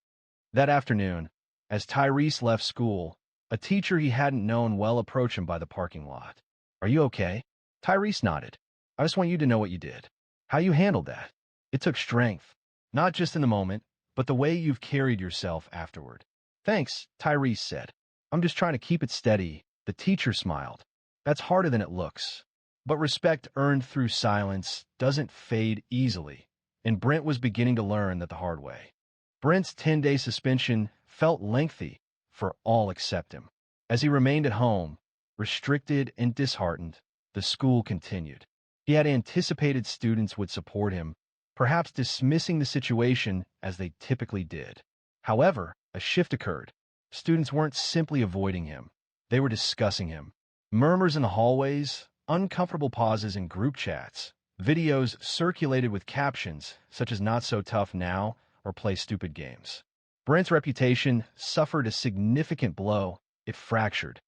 That afternoon, as Tyrese left school, a teacher he hadn't known well approached him by the parking lot. "Are you okay?" Tyrese nodded. "I just want you to know what you did. How you handled that. It took strength, not just in the moment, but the way you've carried yourself afterward." "Thanks," Tyrese said. "I'm just trying to keep it steady." The teacher smiled. "That's harder than it looks. But respect earned through silence doesn't fade easily, and Brent was beginning to learn that the hard way." Brent's 10-day suspension felt lengthy for all except him. As he remained at home, restricted and disheartened, the school continued. He had anticipated students would support him, perhaps dismissing the situation as they typically did. However, a shift occurred. Students weren't simply avoiding him. They were discussing him. Murmurs in the hallways, uncomfortable pauses in group chats, videos circulated with captions such as "not so tough now" or "play stupid games." Brent's reputation suffered a significant blow. It fractured.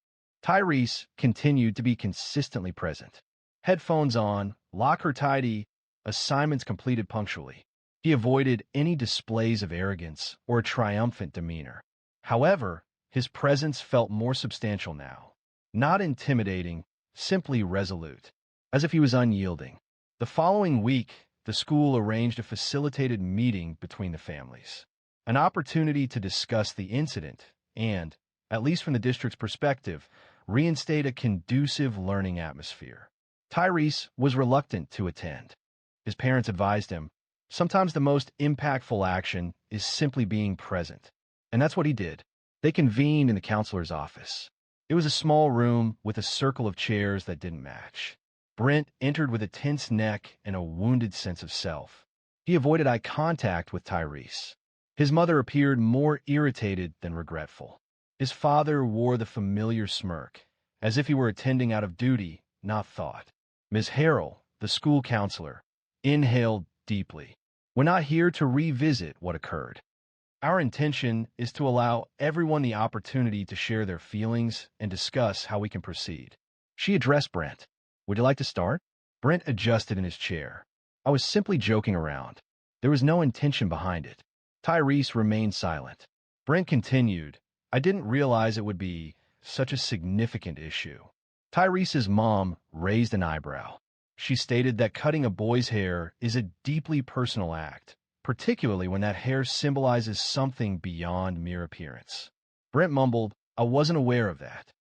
Tyrese continued to be consistently present. Headphones on, locker tidy, assignments completed punctually. He avoided any displays of arrogance or a triumphant demeanor. However, his presence felt more substantial now. Not intimidating, simply resolute, as if he was unyielding. The following week, the school arranged a facilitated meeting between the families. An opportunity to discuss the incident and, at least from the district's perspective, reinstate a conducive learning atmosphere. Tyrese was reluctant to attend. His parents advised him, sometimes the most impactful action is simply being present. And that's what he did. They convened in the counselor's office. It was a small room with a circle of chairs that didn't match. Brent entered with a tense neck and a wounded sense of self. He avoided eye contact with Tyrese. His mother appeared more irritated than regretful. His father wore the familiar smirk, as if he were attending out of duty, not thought. Ms. Harrell, the school counselor, inhaled deeply. "We're not here to revisit what occurred. Our intention is to allow everyone the opportunity to share their feelings and discuss how we can proceed." She addressed Brent. "Would you like to start?" Brent adjusted in his chair. "I was simply joking around. There was no intention behind it." Tyrese remained silent. Brent continued, "I didn't realize it would be such a significant issue." Tyrese's mom raised an eyebrow. She stated that cutting a boy's hair is a deeply personal act, particularly when that hair symbolizes something beyond mere appearance. Brent mumbled, "I wasn't aware of that."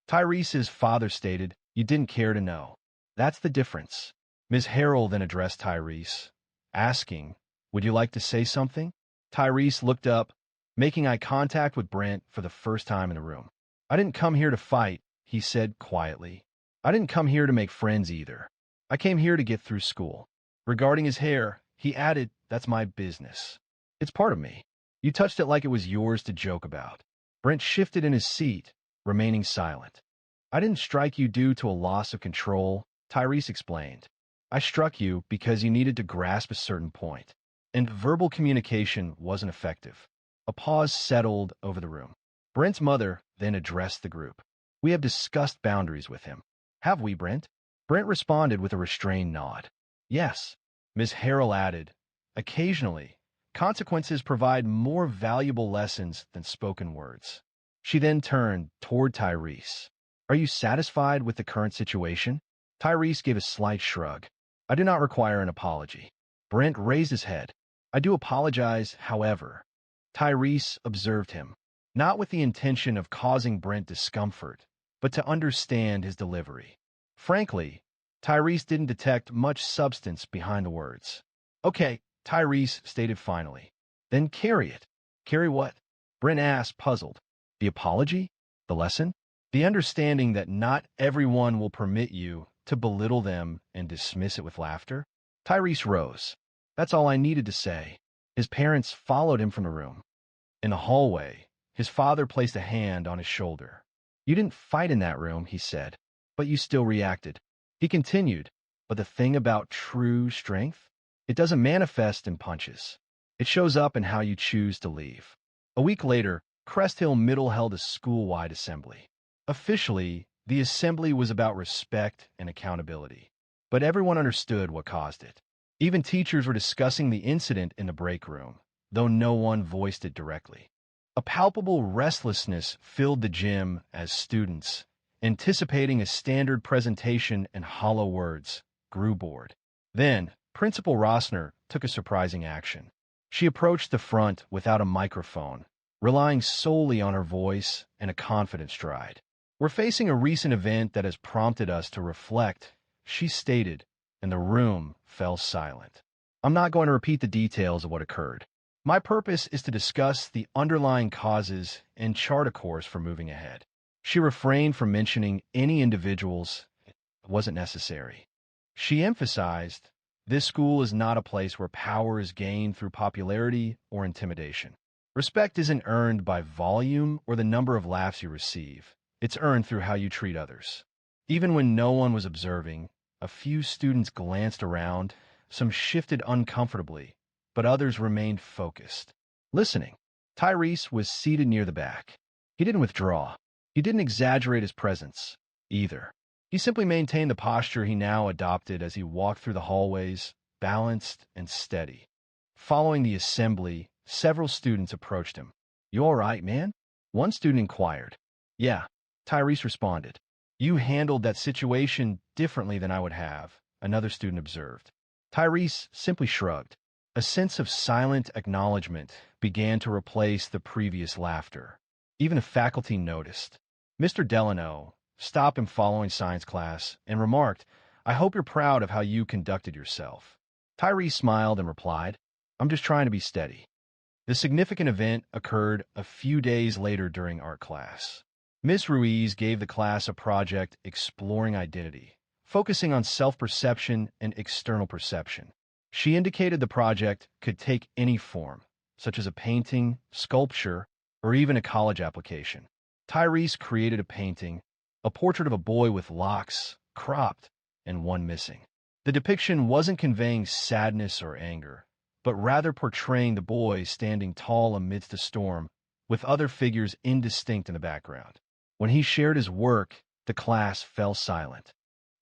Tyrese's father stated, "You didn't care to know. That's the difference." Ms. Harrell then addressed Tyrese, asking, "Would you like to say something?" Tyrese looked up, making eye contact with Brent for the first time in the room. "I didn't come here to fight," he said quietly. "I didn't come here to make friends either. I came here to get through school." Regarding his hair, he added, "That's my business. It's part of me. You touched it like it was yours to joke about." Brent shifted in his seat, remaining silent. "I didn't strike you due to a loss of control," Tyrese explained. "I struck you because you needed to grasp a certain point, and verbal communication wasn't effective." A pause settled over the room. Brent's mother then addressed the group. "We have discussed boundaries with him." "Have we, Brent?" Brent responded with a restrained nod. "Yes." Ms. Harrell added, "Occasionally, consequences provide more valuable lessons than spoken words." She then turned toward Tyrese. "Are you satisfied with the current situation?" Tyrese gave a slight shrug. "I do not require an apology." Brent raised his head. "I do apologize, however." Tyrese observed him, not with the intention of causing Brent discomfort, but to understand his delivery. Frankly, Tyrese didn't detect much substance behind the words. "Okay," Tyrese stated finally. "Then carry it." "Carry what?" Brent asked, puzzled. "The apology? The lesson? The understanding that not everyone will permit you to belittle them and dismiss it with laughter?" Tyrese rose. "That's all I needed to say." His parents followed him from the room. In the hallway, his father placed a hand on his shoulder. "You didn't fight in that room," he said, "but you still reacted." He continued, "But the thing about true strength? It doesn't manifest in punches. It shows up in how you choose to leave." A week later, Crest Hill Middle held a school-wide assembly. Officially, the assembly was about respect and accountability, but everyone understood what caused it. Even teachers were discussing the incident in the break room, though no one voiced it directly. A palpable restlessness filled the gym as students, anticipating a standard presentation and hollow words, grew bored. Then, Principal Rossner took a surprising action. She approached the front without a microphone, relying solely on her voice and a confident stride. "We're facing a recent event that has prompted us to reflect," she stated, and the room fell silent. "I'm not going to repeat the details of what occurred. My purpose is to discuss the underlying causes and chart a course for moving ahead." She refrained from mentioning any individuals. It wasn't necessary. She emphasized, "This school is not a place where power is gained through popularity or intimidation. Respect isn't earned by volume or the number of laughs you receive. It's earned through how you treat others." Even when no one was observing, a few students glanced around, some shifted uncomfortably, but others remained focused, listening. Tyrese was seated near the back. He didn't withdraw. He didn't exaggerate his presence, either. He simply maintained the posture he now adopted as he walked through the hallways, balanced and steady. Following the assembly, several students approached him. "You all right, man?" One student inquired. "Yeah," Tyrese responded. "You handled that situation differently than I would have," another student observed. Tyrese simply shrugged. A sense of silent acknowledgement began to replace the previous laughter. Even the faculty noticed. Mr. Delano stopped him following science class and remarked, "I hope you're proud of how you conducted yourself." Tyrese smiled and replied, "I'm just trying to be steady." The significant event occurred a few days later during art class. Miss Ruiz gave the class a project exploring identity, focusing on self-perception and external perception. She indicated the project could take any form, such as a painting, sculpture, or even a college application. Tyrese created a painting, a portrait of a boy with locks, cropped, and one missing. The depiction wasn't conveying sadness or anger, but rather portraying the boy standing tall amidst a storm, with other figures indistinct in the background. When he shared his work, the class fell silent.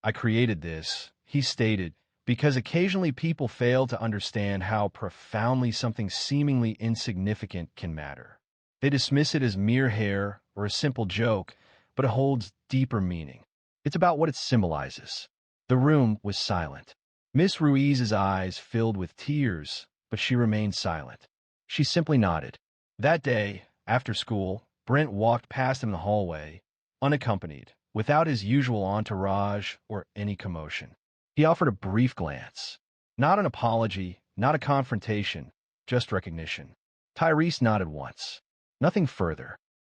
"I created this," he stated, "because occasionally people fail to understand how profoundly something seemingly insignificant can matter. They dismiss it as mere hair or a simple joke, but it holds deeper meaning. It's about what it symbolizes." The room was silent. Miss Ruiz's eyes filled with tears, but she remained silent. She simply nodded. That day, after school, Brent walked past him in the hallway, unaccompanied, without his usual entourage or any commotion. He offered a brief glance. Not an apology, not a confrontation, just recognition. Tyrese nodded once. Nothing further.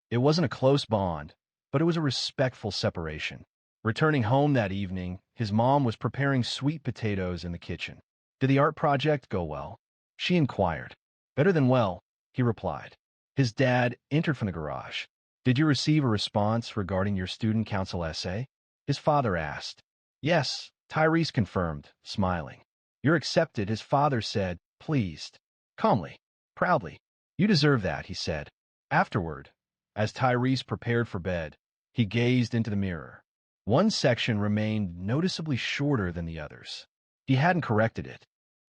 It wasn't a close bond, but it was a respectful separation. Returning home that evening, his mom was preparing sweet potatoes in the kitchen. "Did the art project go well?" she inquired. "Better than well," he replied. His dad entered from the garage. "Did you receive a response regarding your student council essay?" his father asked. "Yes," Tyrese confirmed, smiling. "You're accepted," his father said, pleased. Calmly, proudly. "You deserve that," he said. Afterward, as Tyrese prepared for bed, he gazed into the mirror. One section remained noticeably shorter than the others. He hadn't corrected it.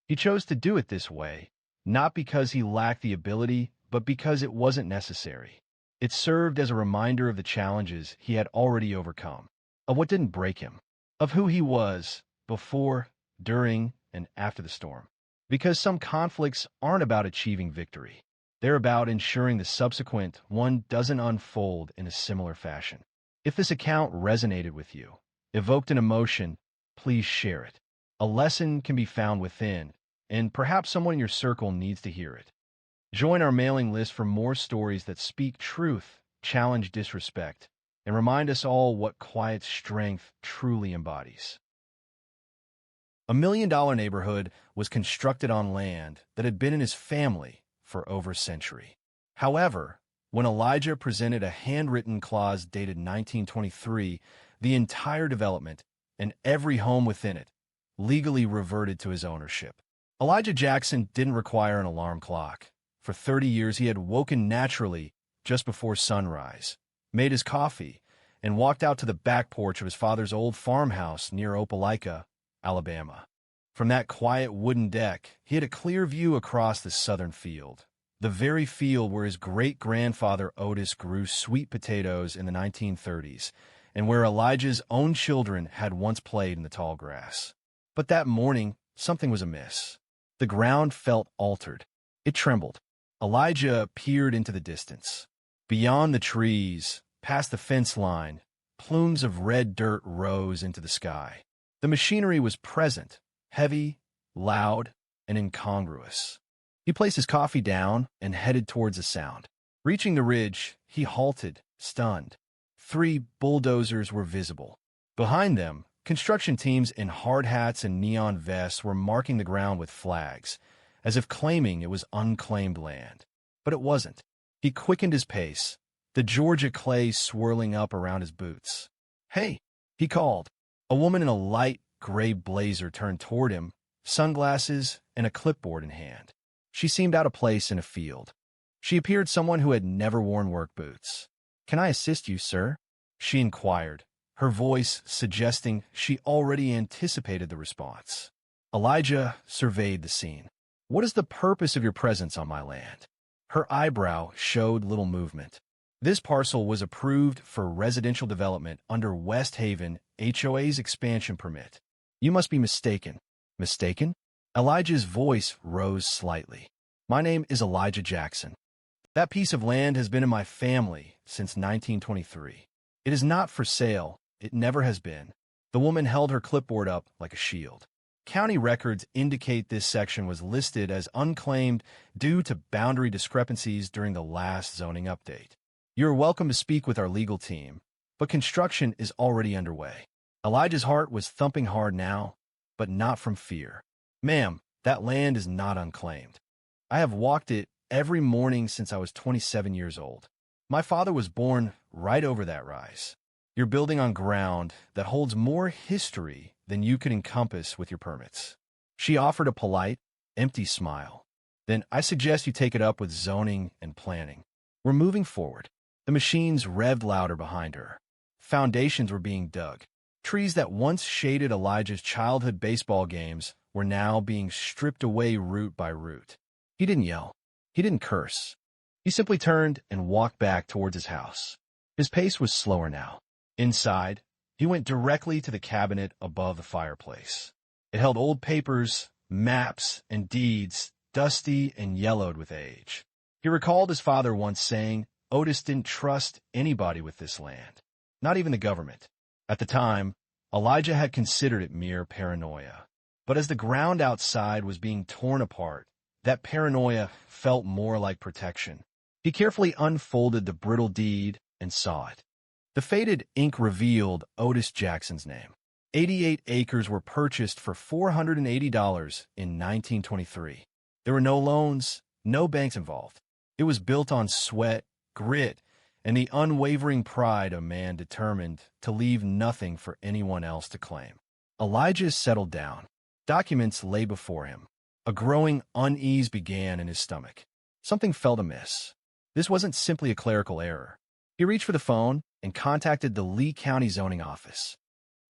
He chose to do it this way, not because he lacked the ability, but because it wasn't necessary. It served as a reminder of the challenges he had already overcome, of what didn't break him, of who he was before, during, and after the storm. Because some conflicts aren't about achieving victory. They're about ensuring the subsequent one doesn't unfold in a similar fashion. If this account resonated with you, evoked an emotion, please share it. A lesson can be found within, and perhaps someone in your circle needs to hear it. Join our mailing list for more stories that speak truth, challenge disrespect, and remind us all what quiet strength truly embodies. $1 Million Neighborhood was constructed on land that had been in his family for over a century. However, when Elijah presented a handwritten clause dated 1923, the entire development and every home within it legally reverted to his ownership. Elijah Jackson didn't require an alarm clock. For 30 years, he had woken naturally just before sunrise, made his coffee, and walked out to the back porch of his father's old farmhouse near Opelika, Alabama. From that quiet wooden deck, he had a clear view across the southern field, the very field where his great-grandfather Otis grew sweet potatoes in the 1930s, and where Elijah's own children had once played in the tall grass. But that morning, something was amiss. The ground felt altered. It trembled. Elijah peered into the distance. Beyond the trees, past the fence line, plumes of red dirt rose into the sky. The machinery was present, heavy, loud, and incongruous. He placed his coffee down and headed towards the sound. Reaching the ridge, he halted, stunned. 3 bulldozers were visible. Behind them, construction teams in hard hats and neon vests were marking the ground with flags, as if claiming it was unclaimed land. But it wasn't. He quickened his pace, the Georgia clay swirling up around his boots. "Hey," he called. A woman in a light gray blazer turned toward him, sunglasses and a clipboard in hand. She seemed out of place in a field. She appeared someone who had never worn work boots. "Can I assist you, sir?" she inquired, her voice suggesting she already anticipated the response. Elijah surveyed the scene. "What is the purpose of your presence on my land?" Her eyebrow showed little movement. This parcel was approved for residential development under West Haven HOA's expansion permit. "You must be mistaken." "Mistaken?" Elijah's voice rose slightly. "My name is Elijah Jackson. That piece of land has been in my family since 1923. It is not for sale. It never has been." The woman held her clipboard up like a shield. County records indicate this section was listed as unclaimed due to boundary discrepancies during the last zoning update. "You're welcome to speak with our legal team, but construction is already underway." Elijah's heart was thumping hard now, but not from fear. "Ma'am, that land is not unclaimed. I have walked it every morning since I was 27 years old. My father was born right over that rise. You're building on ground that holds more history than you could encompass with your permits." She offered a polite, empty smile. "Then I suggest you take it up with zoning and planning. We're moving forward." The machines revved louder behind her. Foundations were being dug. Trees that once shaded Elijah's childhood baseball games were now being stripped away root by root. He didn't yell. He didn't curse. He simply turned and walked back towards his house. His pace was slower now. Inside, he went directly to the cabinet above the fireplace. It held old papers, maps, and deeds, dusty and yellowed with age. He recalled his father once saying Otis didn't trust anybody with this land, not even the government. At the time, Elijah had considered it mere paranoia. But as the ground outside was being torn apart, that paranoia felt more like protection. He carefully unfolded the brittle deed and saw it. The faded ink revealed Otis Jackson's name. 88 acres were purchased for $480 in 1923. There were no loans, no banks involved. It was built on sweat, grit, and the unwavering pride of a man determined to leave nothing for anyone else to claim. Elijah settled down. Documents lay before him. A growing unease began in his stomach. Something felt amiss. This wasn't simply a clerical error. He reached for the phone and contacted the Lee County Zoning Office.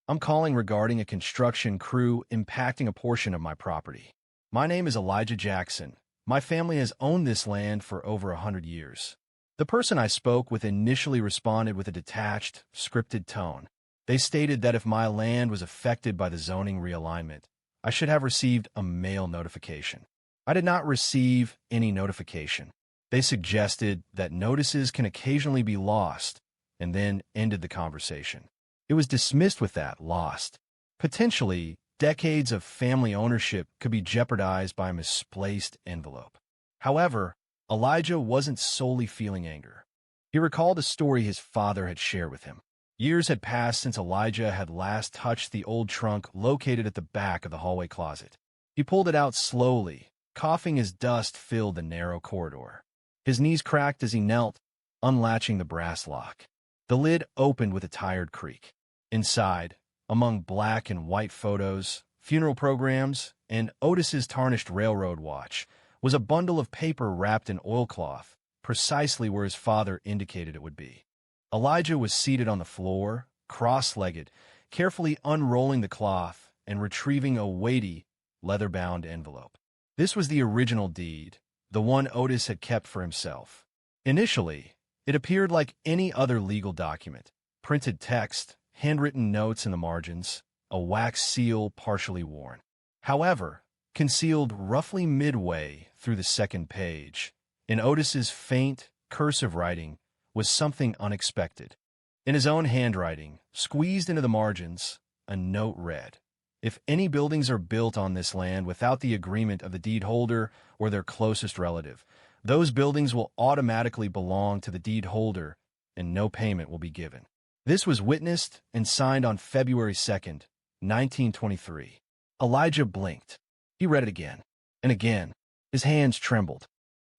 "I'm calling regarding a construction crew impacting a portion of my property. My name is Elijah Jackson. My family has owned this land for over 100 years. The person I spoke with initially responded with a detached, scripted tone. They stated that if my land was affected by the zoning realignment, I should have received a mail notification. I did not receive any notification. They suggested that notices can occasionally be lost, and then ended the conversation. It was dismissed with that, lost. Potentially, decades of family ownership could be jeopardized by a misplaced envelope. However, Elijah wasn't solely feeling anger. He recalled a story his father had shared with him. Years had passed since Elijah had last touched the old trunk located at the back of the hallway closet. He pulled it out slowly, coughing as dust filled the narrow corridor. His knees cracked as he knelt, unlatching the brass lock. The lid opened with a tired creak. Inside, among black and white photos, funeral programs, and Otis's tarnished railroad watch, was a bundle of paper wrapped in oilcloth, precisely where his father indicated it would be. Elijah was seated on the floor, cross-legged, carefully unrolling the cloth and retrieving a weighty, leather-bound envelope. This was the original deed, the one Otis had kept for himself. Initially, it appeared like any other legal document: printed text, handwritten notes in the margins, a wax seal partially worn. However, concealed roughly midway through the second page, in Otis's faint, cursive writing, was something unexpected. In his own handwriting, squeezed into the margins, a note read, "If any buildings are built on this land without the agreement of the deed holder or their closest relative, those buildings will automatically belong to the deed holder and no payment will be given." This was witnessed and signed on February 2nd, 1923. Elijah blinked. He read it again and again. His hands trembled.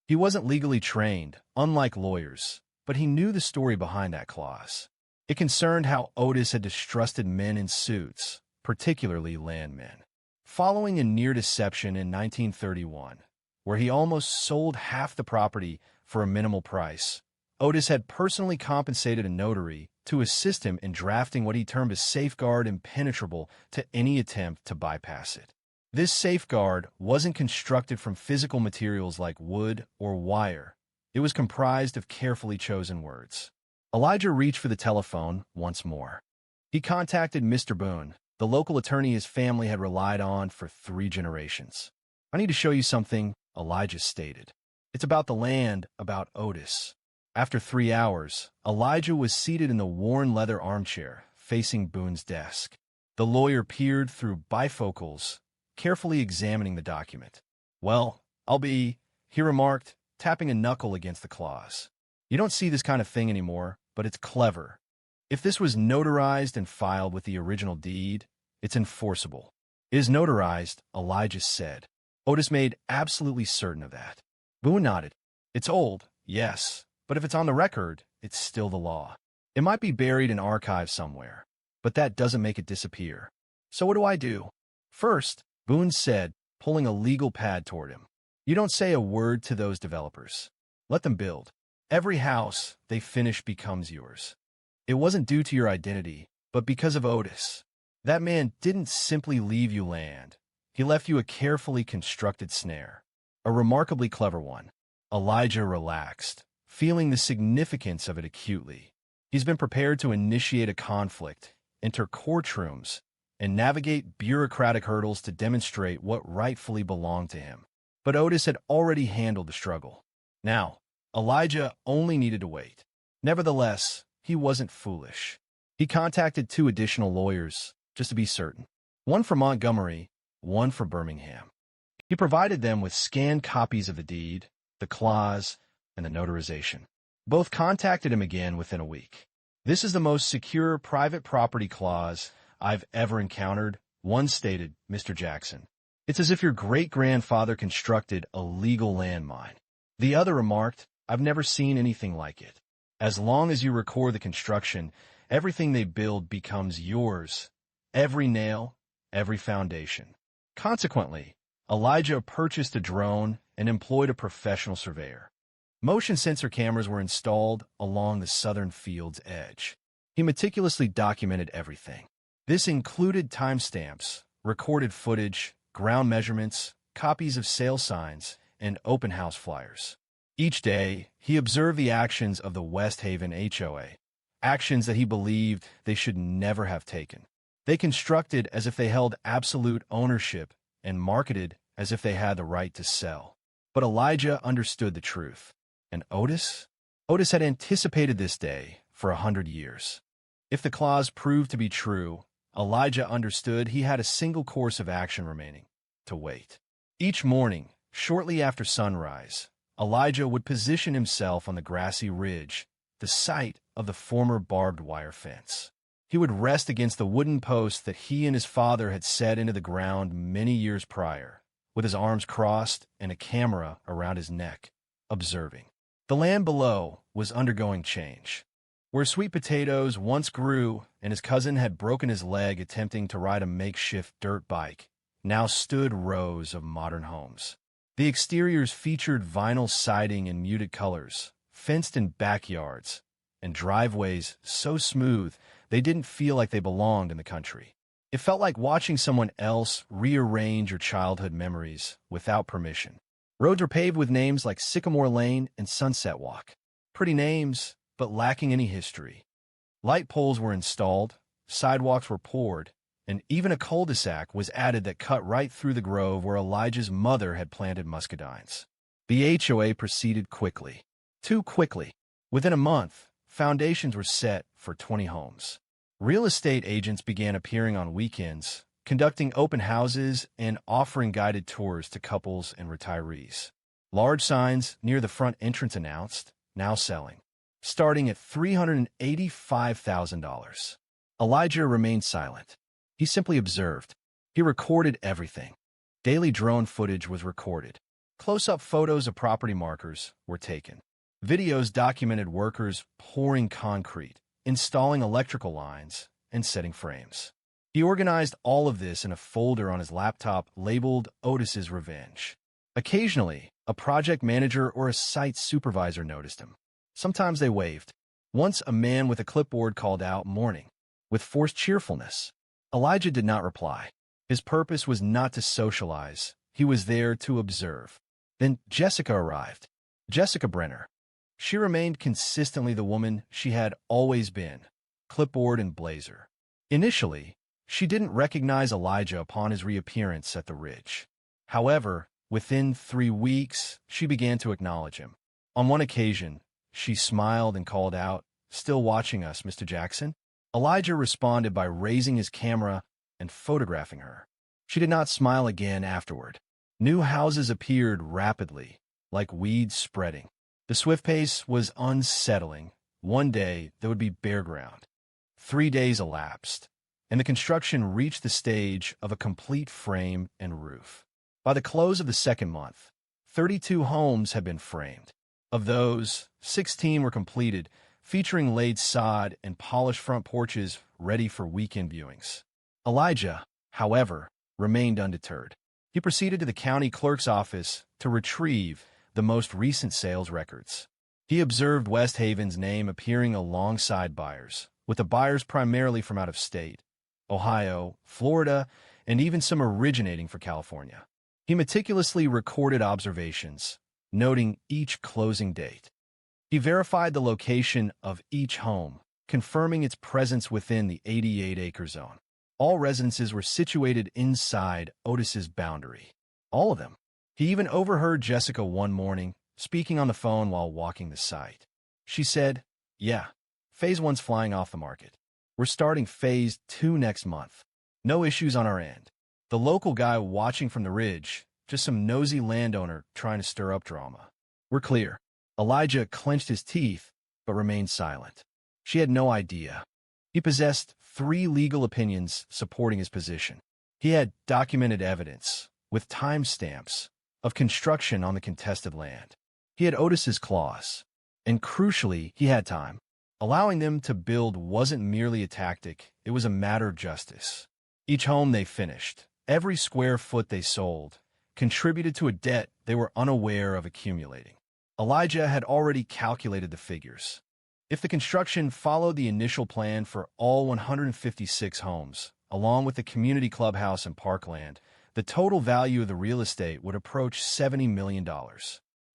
He wasn't legally trained, unlike lawyers, but he knew the story behind that clause. It concerned how Otis had distrusted men in suits, particularly landmen. Following a near deception in 1931, where he almost sold half the property for a minimal price, Otis had personally compensated a notary to assist him in drafting what he termed a safeguard impenetrable to any attempt to bypass it. This safeguard wasn't constructed from physical materials like wood or wire. It was comprised of carefully chosen words. Elijah reached for the telephone once more. He contacted Mr. Boone, the local attorney his family had relied on for 3 generations. "I need to show you something," Elijah stated. "It's about the land, about Otis." After 3 hours, Elijah was seated in the worn leather armchair, facing Boone's desk. The lawyer peered through bifocals, carefully examining the document. "Well, I'll be," he remarked, tapping a knuckle against the clause. "You don't see this kind of thing anymore, but it's clever. If this was notarized and filed with the original deed, it's enforceable." "It is notarized," Elijah said. Otis made absolutely certain of that. Boone nodded. "It's old, yes, but if it's on the record, it's still the law. It might be buried in archives somewhere, but that doesn't make it disappear. So what do I do?" "First," Boone said, pulling a legal pad toward him, "you don't say a word to those developers. Let them build. Every house they finish becomes yours. It wasn't due to your identity, but because of Otis. That man didn't simply leave you land. He left you a carefully constructed snare, a remarkably clever one." Elijah relaxed, feeling the significance of it acutely. He's been prepared to initiate a conflict, enter courtrooms, and navigate bureaucratic hurdles to demonstrate what rightfully belonged to him. But Otis had already handled the struggle. Now, Elijah only needed to wait. Nevertheless, he wasn't foolish. He contacted 2 additional lawyers, just to be certain. One for Montgomery, one for Birmingham. He provided them with scanned copies of the deed, the clause, and the notarization. Both contacted him again within a week. "This is the most secure private property clause I've ever encountered," one stated, "Mr. Jackson. It's as if your great-grandfather constructed a legal landmine." The other remarked, "I've never seen anything like it. As long as you record the construction, everything they build becomes yours. Every nail, every foundation." Consequently, Elijah purchased a drone and employed a professional surveyor. Motion sensor cameras were installed along the southern field's edge. He meticulously documented everything. This included timestamps, recorded footage, ground measurements, copies of sale signs, and open house flyers. Each day, he observed the actions of the West Haven HOA, actions that he believed they should never have taken. They constructed as if they held absolute ownership and marketed as if they had the right to sell. But Elijah understood the truth. And Otis? Otis had anticipated this day for 100 years. If the clause proved to be true, Elijah understood he had a single course of action remaining: to wait. Each morning, shortly after sunrise, Elijah would position himself on the grassy ridge, the site of the former barbed wire fence. He would rest against the wooden post that he and his father had set into the ground many years prior, with his arms crossed and a camera around his neck, observing. The land below was undergoing change. Where sweet potatoes once grew and his cousin had broken his leg attempting to ride a makeshift dirt bike, now stood rows of modern homes. The exteriors featured vinyl siding in muted colors, fenced-in backyards, and driveways so smooth they didn't feel like they belonged in the country. It felt like watching someone else rearrange your childhood memories without permission. Roads were paved with names like Sycamore Lane and Sunset Walk. Pretty names, but lacking any history. Light poles were installed, sidewalks were poured, and even a cul-de-sac was added that cut right through the grove where Elijah's mother had planted muscadines. The HOA proceeded quickly. Too quickly. Within a month, foundations were set for 20 homes. Real estate agents began appearing on weekends, conducting open houses and offering guided tours to couples and retirees. Large signs near the front entrance announced, "Now selling," starting at $385,000. Elijah remained silent. He simply observed. He recorded everything. Daily drone footage was recorded. Close-up photos of property markers were taken. Videos documented workers pouring concrete, installing electrical lines, and setting frames. He organized all of this in a folder on his laptop labeled Otis's Revenge. Occasionally, a project manager or a site supervisor noticed him. Sometimes they waved. Once a man with a clipboard called out, "Morning," with forced cheerfulness. Elijah did not reply. His purpose was not to socialize. He was there to observe. Then Jessica arrived. Jessica Brenner. She remained consistently the woman she had always been, clipboard and blazer. Initially, she didn't recognize Elijah upon his reappearance at the Ridge. However, within 3 weeks, she began to acknowledge him. On one occasion, she smiled and called out, "Still watching us, Mr. Jackson?" Elijah responded by raising his camera and photographing her. She did not smile again afterward. New houses appeared rapidly, like weeds spreading. The swift pace was unsettling. One day, there would be bare ground. 3 days elapsed, and the construction reached the stage of a complete frame and roof. By the close of the second month, 32 homes had been framed. Of those, 16 were completed, featuring laid sod and polished front porches ready for weekend viewings. Elijah, however, remained undeterred. He proceeded to the county clerk's office to retrieve the most recent sales records. He observed West Haven's name appearing alongside buyers, with the buyers primarily from out of state, Ohio, Florida, and even some originating from California. He meticulously recorded observations, noting each closing date. He verified the location of each home, confirming its presence within the 88-acre zone. All residences were situated inside Otis's boundary. All of them. He even overheard Jessica one morning speaking on the phone while walking the site. She said, "Yeah, Phase 1's flying off the market. We're starting Phase 2 next month. No issues on our end. The local guy watching from the Ridge, just some nosy landowner trying to stir up drama. We're clear." Elijah clenched his teeth, but remained silent. She had no idea. He possessed 3 legal opinions supporting his position. He had documented evidence, with timestamps, of construction on the contested land. He had Otis's clause, and crucially, he had time. Allowing them to build wasn't merely a tactic, it was a matter of justice. Each home they finished, every square foot they sold, contributed to a debt they were unaware of accumulating. Elijah had already calculated the figures. If the construction followed the initial plan for all 156 homes, along with the community clubhouse and parkland, the total value of the real estate would approach $70 million.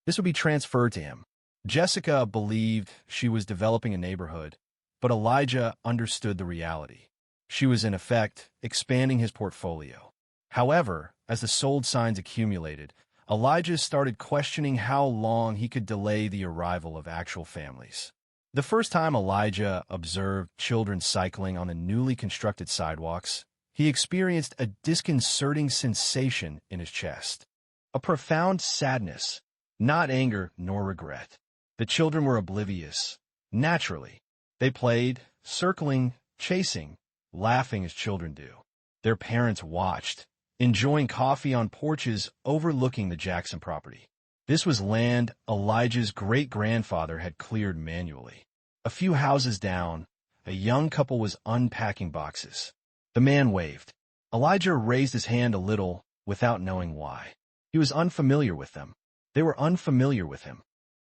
This would be transferred to him. Jessica believed she was developing a neighborhood, but Elijah understood the reality. She was, in effect, expanding his portfolio. However, as the sold signs accumulated, Elijah started questioning how long he could delay the arrival of actual families. The first time Elijah observed children cycling on the newly constructed sidewalks, he experienced a disconcerting sensation in his chest. A profound sadness, not anger nor regret. The children were oblivious. Naturally, they played, circling, chasing, laughing as children do. Their parents watched, enjoying coffee on porches overlooking the Jackson property. This was land Elijah's great-grandfather had cleared manually. A few houses down, a young couple was unpacking boxes. The man waved. Elijah raised his hand a little without knowing why. He was unfamiliar with them. They were unfamiliar with him.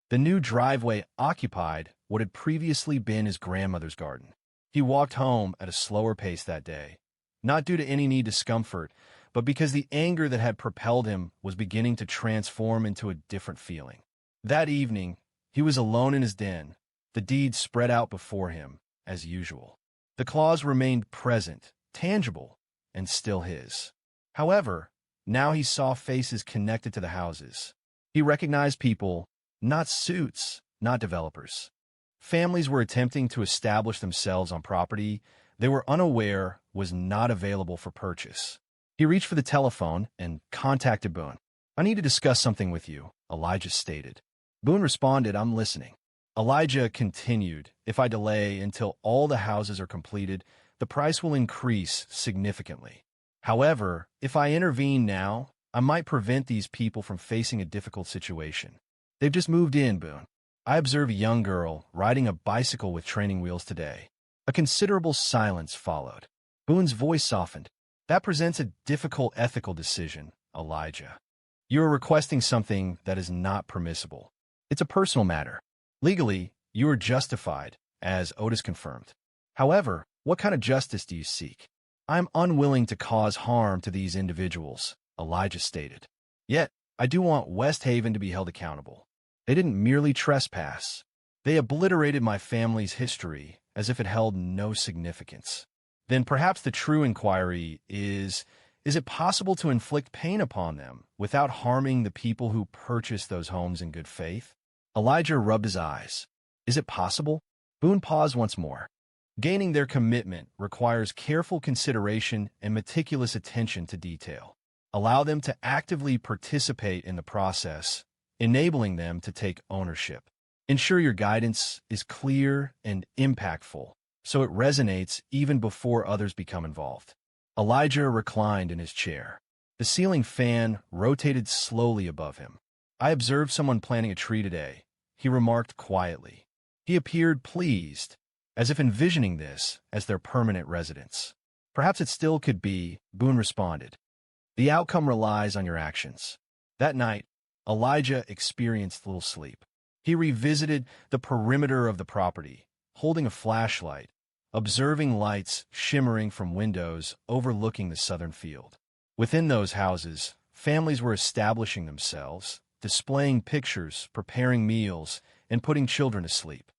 The new driveway occupied what had previously been his grandmother's garden. He walked home at a slower pace that day, not due to any need discomfort, but because the anger that had propelled him was beginning to transform into a different feeling. That evening, he was alone in his den, the deed spread out before him, as usual. The clause remained present, tangible, and still his. However, now he saw faces connected to the houses. He recognized people, not suits, not developers. Families were attempting to establish themselves on property they were unaware was not available for purchase. He reached for the telephone and contacted Boone. "I need to discuss something with you," Elijah stated. Boone responded, "I'm listening." Elijah continued, "If I delay until all the houses are completed, the price will increase significantly. However, if I intervene now, I might prevent these people from facing a difficult situation. They've just moved in, Boone. I observe a young girl riding a bicycle with training wheels today." A considerable silence followed. Boone's voice softened. "That presents a difficult ethical decision, Elijah. You are requesting something that is not permissible. It's a personal matter. Legally, you are justified, as Otis confirmed. However, what kind of justice do you seek?" "I am unwilling to cause harm to these individuals," Elijah stated. "Yet, I do want West Haven to be held accountable. They didn't merely trespass. They obliterated my family's history as if it held no significance. Then perhaps the true inquiry is it possible to inflict pain upon them without harming the people who purchased those homes in good faith?" Elijah rubbed his eyes. "Is it possible?" Boone paused once more. "Gaining their commitment requires careful consideration and meticulous attention to detail. Allow them to actively participate in the process, enabling them to take ownership. Ensure your guidance is clear and impactful, so it resonates even before others become involved." Elijah reclined in his chair. The ceiling fan rotated slowly above him. "I observed someone planting a tree today," he remarked quietly. He appeared pleased, as if envisioning this as their permanent residence. "Perhaps it still could be," Boone responded. "The outcome relies on your actions." That night, Elijah experienced little sleep. He revisited the perimeter of the property, holding a flashlight, observing lights shimmering from windows overlooking the southern field. Within those houses, families were establishing themselves, displaying pictures, preparing meals, and putting children to sleep.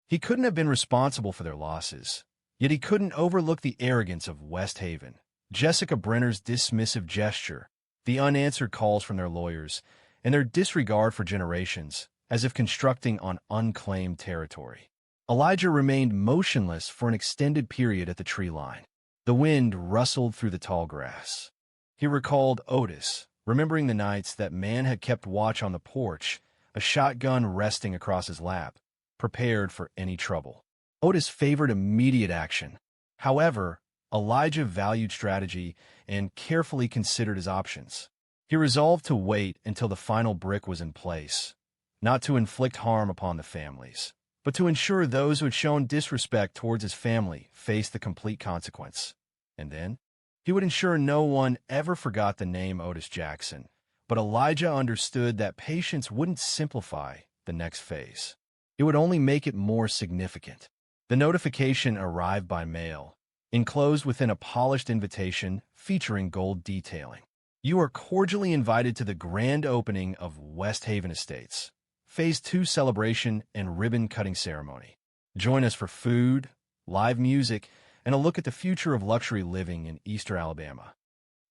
He couldn't have been responsible for their losses, yet he couldn't overlook the arrogance of West Haven, Jessica Brenner's dismissive gesture, the unanswered calls from their lawyers, and their disregard for generations, as if constructing on unclaimed territory. Elijah remained motionless for an extended period at the tree line. The wind rustled through the tall grass. He recalled Otis, remembering the nights that man had kept watch on the porch, a shotgun resting across his lap, prepared for any trouble. Otis favored immediate action. However, Elijah valued strategy and carefully considered his options. He resolved to wait until the final brick was in place, not to inflict harm upon the families, but to ensure those who had shown disrespect towards his family faced the complete consequence. And then, he would ensure no one ever forgot the name Otis Jackson. But Elijah understood that patience wouldn't simplify the next phase. It would only make it more significant. The notification arrived by mail, enclosed within a polished invitation featuring gold detailing. "You are cordially invited to the grand opening of West Haven Estates, Phase 2 celebration and ribbon-cutting ceremony. Join us for food, live music, and a look at the future of luxury living in Easter Alabama."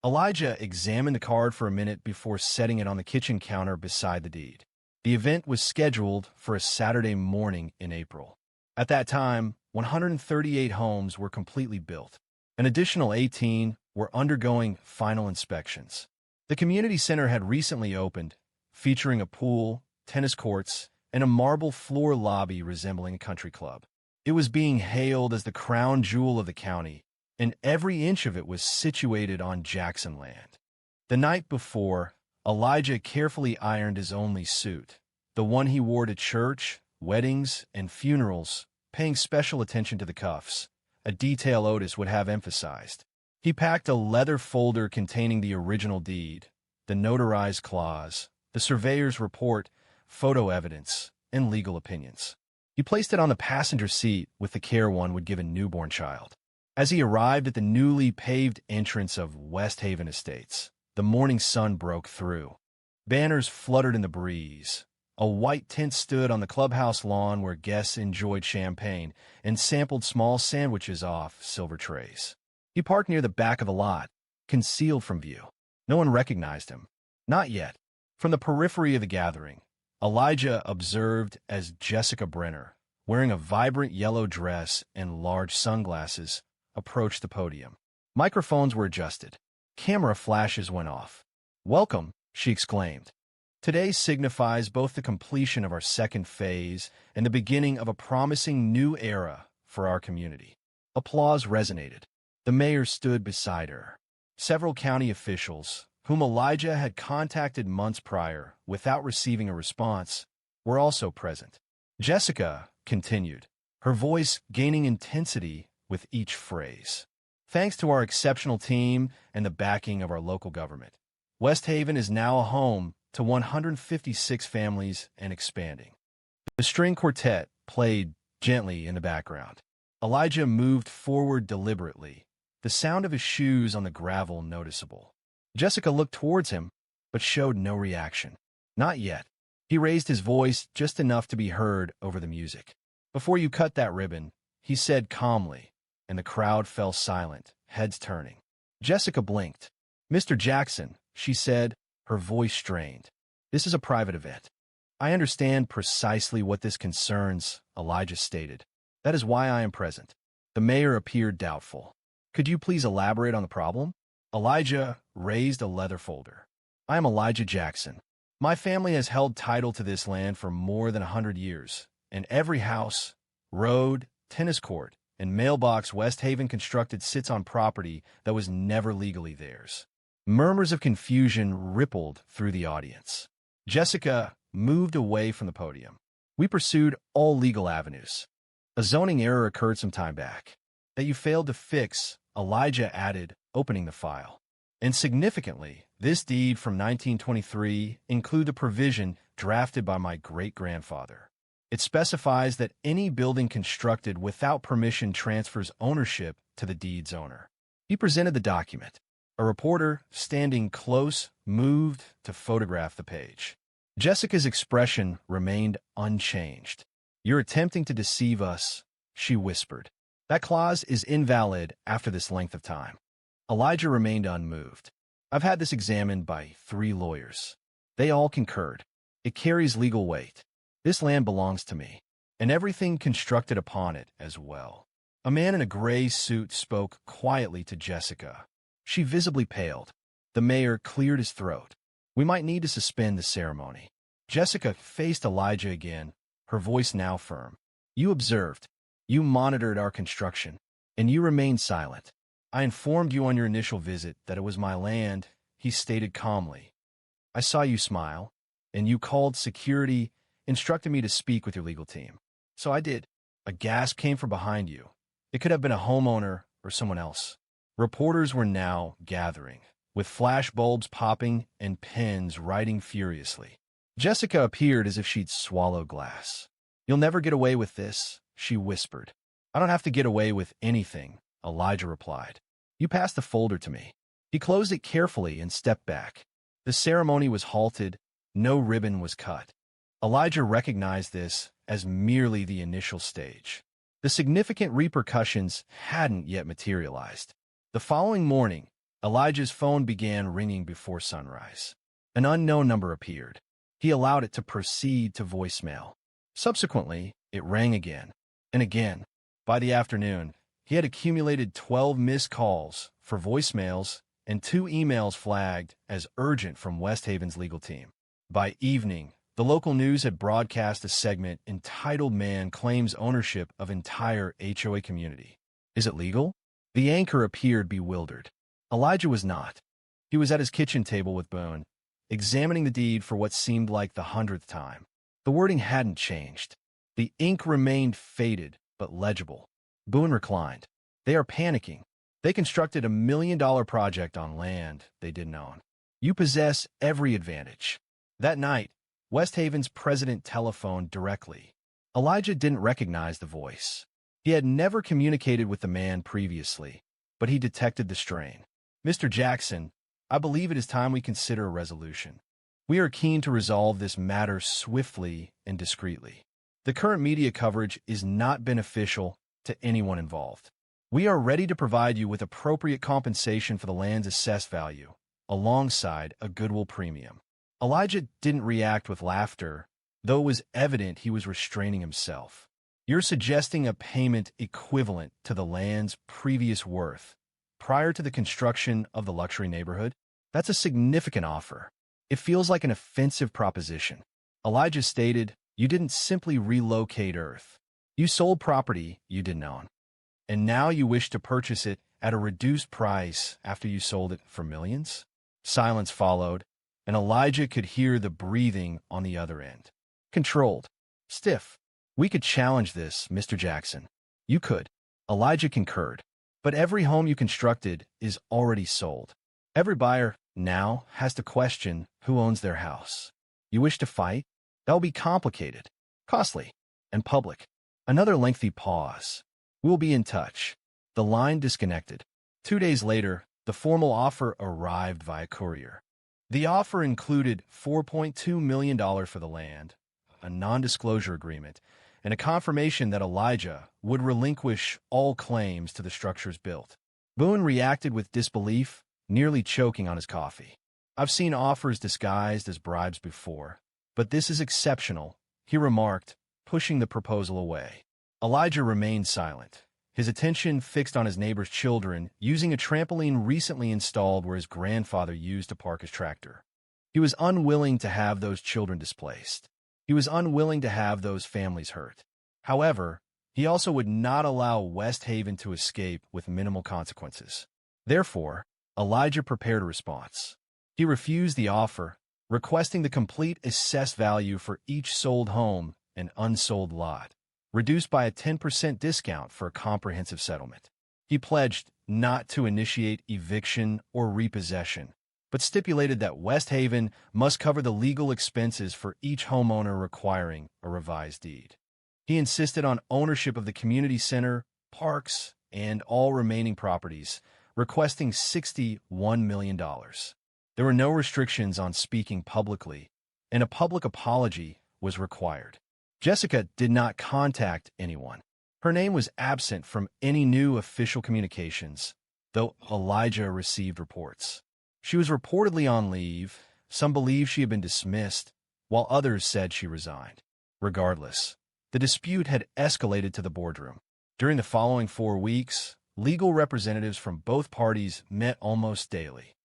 Elijah examined the card for a minute before setting it on the kitchen counter beside the deed. The event was scheduled for a Saturday morning in April. At that time, 138 homes were completely built. An additional 18 were undergoing final inspections. The community center had recently opened, featuring a pool, tennis courts, and a marble floor lobby resembling a country club. It was being hailed as the crown jewel of the county, and every inch of it was situated on Jackson land. The night before, Elijah carefully ironed his only suit, the one he wore to church, weddings, and funerals, paying special attention to the cuffs, a detail Otis would have emphasized. He packed a leather folder containing the original deed, the notarized clause, the surveyor's report, photo evidence, and legal opinions. He placed it on the passenger seat with the care one would give a newborn child. As he arrived at the newly paved entrance of West Haven Estates, the morning sun broke through. Banners fluttered in the breeze. A white tent stood on the clubhouse lawn where guests enjoyed champagne and sampled small sandwiches off silver trays. He parked near the back of the lot, concealed from view. No one recognized him. Not yet. From the periphery of the gathering, Elijah observed as Jessica Brenner, wearing a vibrant yellow dress and large sunglasses, approached the podium. Microphones were adjusted. Camera flashes went off. "Welcome," she exclaimed. "Today signifies both the completion of our second phase and the beginning of a promising new era for our community." Applause resonated. The mayor stood beside her. Several county officials, whom Elijah had contacted months prior without receiving a response, were also present. Jessica continued, her voice gaining intensity with each phrase. "Thanks to our exceptional team and the backing of our local government, West Haven is now a home to 156 families and expanding." The string quartet played gently in the background. Elijah moved forward deliberately, the sound of his shoes on the gravel noticeable. Jessica looked towards him, but showed no reaction. Not yet. He raised his voice just enough to be heard over the music. "Before you cut that ribbon," he said calmly, and the crowd fell silent, heads turning. Jessica blinked. "Mr. Jackson," she said, her voice strained. "This is a private event." "I understand precisely what this concerns," Elijah stated. "That is why I am present." The mayor appeared doubtful. "Could you please elaborate on the problem?" Elijah raised a leather folder. "I am Elijah Jackson. My family has held title to this land for more than 100 years, and every house, road, tennis court, and mailbox West Haven constructed sits on property that was never legally theirs." Murmurs of confusion rippled through the audience. Jessica moved away from the podium. "We pursued all legal avenues. A zoning error occurred some time back that you failed to fix," Elijah added, opening the file. "And significantly, this deed from 1923 includes a provision drafted by my great-grandfather. It specifies that any building constructed without permission transfers ownership to the deed's owner." He presented the document. A reporter, standing close, moved to photograph the page. Jessica's expression remained unchanged. "You're attempting to deceive us," she whispered. "That clause is invalid after this length of time." Elijah remained unmoved. "I've had this examined by 3 lawyers. They all concurred. It carries legal weight. This land belongs to me, and everything constructed upon it as well." A man in a gray suit spoke quietly to Jessica. She visibly paled. The mayor cleared his throat. "We might need to suspend the ceremony." Jessica faced Elijah again, her voice now firm. "You observed. You monitored our construction, and you remained silent. I informed you on your initial visit that it was my land," he stated calmly. "I saw you smile, and you called security, instructed me to speak with your legal team. So I did." A gasp came from behind you. It could have been a homeowner or someone else. Reporters were now gathering, with flash bulbs popping and pens writing furiously. Jessica appeared as if she'd swallowed glass. "You'll never get away with this," she whispered. "I don't have to get away with anything," Elijah replied. "You passed the folder to me." He closed it carefully and stepped back. The ceremony was halted. No ribbon was cut. Elijah recognized this as merely the initial stage. The significant repercussions hadn't yet materialized. The following morning, Elijah's phone began ringing before sunrise. An unknown number appeared. He allowed it to proceed to voicemail. Subsequently, it rang again and again. By the afternoon, he had accumulated 12 missed calls for voicemails and 2 emails flagged as urgent from West Haven's legal team. By evening, the local news had broadcast a segment entitled "Man Claims Ownership of Entire HOA Community." Is it legal? The anchor appeared bewildered. Elijah was not. He was at his kitchen table with Boone, examining the deed for what seemed like the 100th time. The wording hadn't changed. The ink remained faded but legible. Boone reclined. "They are panicking. They constructed $1 million project on land they didn't own. You possess every advantage. That night, West Haven's president telephoned directly. Elijah didn't recognize the voice. He had never communicated with the man previously, but he detected the strain. "Mr. Jackson, I believe it is time we consider a resolution. We are keen to resolve this matter swiftly and discreetly. The current media coverage is not beneficial to anyone involved. We are ready to provide you with appropriate compensation for the land's assessed value, alongside a goodwill premium." Elijah didn't react with laughter, though it was evident he was restraining himself. "You're suggesting a payment equivalent to the land's previous worth, prior to the construction of the luxury neighborhood? That's a significant offer. It feels like an offensive proposition." Elijah stated, "You didn't simply relocate Earth. You sold property you didn't own. And now you wish to purchase it at a reduced price after you sold it for millions?" Silence followed, and Elijah could hear the breathing on the other end. Controlled. Stiff. "We could challenge this, Mr. Jackson." "You could." Elijah concurred. "But every home you constructed is already sold. Every buyer now has to question who owns their house. You wish to fight? That will be complicated, costly, and public." Another lengthy pause. "We'll be in touch." The line disconnected. 2 days later, the formal offer arrived via courier. The offer included $4.2 million for the land, a non-disclosure agreement, and a confirmation that Elijah would relinquish all claims to the structures built. Boone reacted with disbelief, nearly choking on his coffee. "I've seen offers disguised as bribes before, but this is exceptional," he remarked, pushing the proposal away. Elijah remained silent, his attention fixed on his neighbor's children, using a trampoline recently installed where his grandfather used to park his tractor. He was unwilling to have those children displaced. He was unwilling to have those families hurt. However, he also would not allow West Haven to escape with minimal consequences. Therefore, Elijah prepared a response. He refused the offer, requesting the complete assessed value for each sold home and unsold lot, reduced by a 10% discount for a comprehensive settlement. He pledged not to initiate eviction or repossession, but stipulated that West Haven must cover the legal expenses for each homeowner requiring a revised deed. He insisted on ownership of the community center, parks, and all remaining properties, requesting $61 million. There were no restrictions on speaking publicly, and a public apology was required. Jessica did not contact anyone. Her name was absent from any new official communications, though Elijah received reports. She was reportedly on leave. Some believed she had been dismissed, while others said she resigned. Regardless, the dispute had escalated to the boardroom. During the following 4 weeks, legal representatives from both parties met almost daily.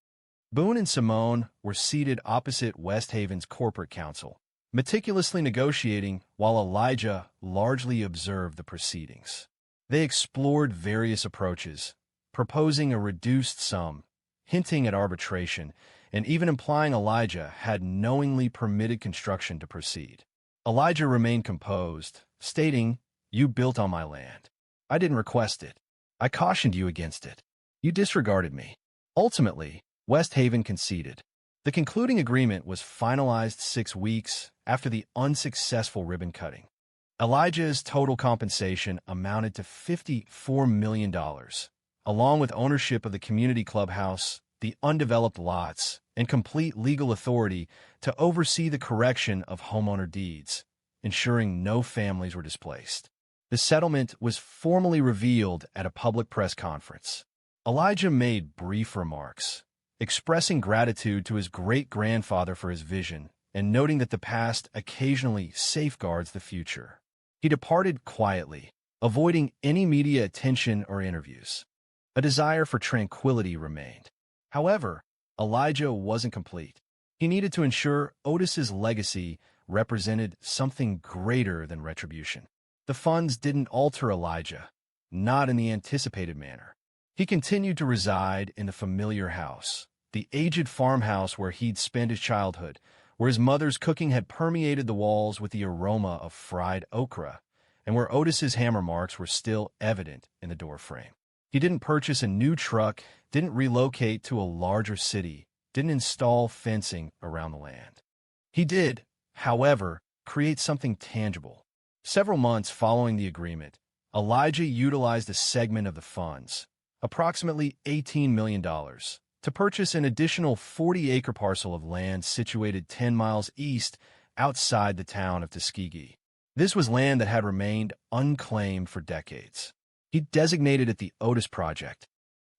Boone and Simone were seated opposite West Haven's corporate counsel, meticulously negotiating while Elijah largely observed the proceedings. They explored various approaches, proposing a reduced sum, hinting at arbitration, and even implying Elijah had knowingly permitted construction to proceed. Elijah remained composed, stating, "You built on my land. I didn't request it. I cautioned you against it. You disregarded me." Ultimately, West Haven conceded. The concluding agreement was finalized 6 weeks after the unsuccessful ribbon cutting. Elijah's total compensation amounted to $54 million, along with ownership of the community clubhouse, the undeveloped lots, and complete legal authority to oversee the correction of homeowner deeds, ensuring no families were displaced. The settlement was formally revealed at a public press conference. Elijah made brief remarks, expressing gratitude to his great-grandfather for his vision and noting that the past occasionally safeguards the future. He departed quietly, avoiding any media attention or interviews. A desire for tranquility remained. However, Elijah wasn't complete. He needed to ensure Otis's legacy represented something greater than retribution. The funds didn't alter Elijah, not in the anticipated manner. He continued to reside in the familiar house, the aged farmhouse where he'd spent his childhood, where his mother's cooking had permeated the walls with the aroma of fried okra, and where Otis's hammer marks were still evident in the doorframe. He didn't purchase a new truck, didn't relocate to a larger city, didn't install fencing around the land. He did, however, create something tangible. Several months following the agreement, Elijah utilized a segment of the funds, approximately $18 million, to purchase an additional 40-acre parcel of land situated 10 miles east outside the town of Tuskegee. This was land that had remained unclaimed for decades. He designated it the Otis Project.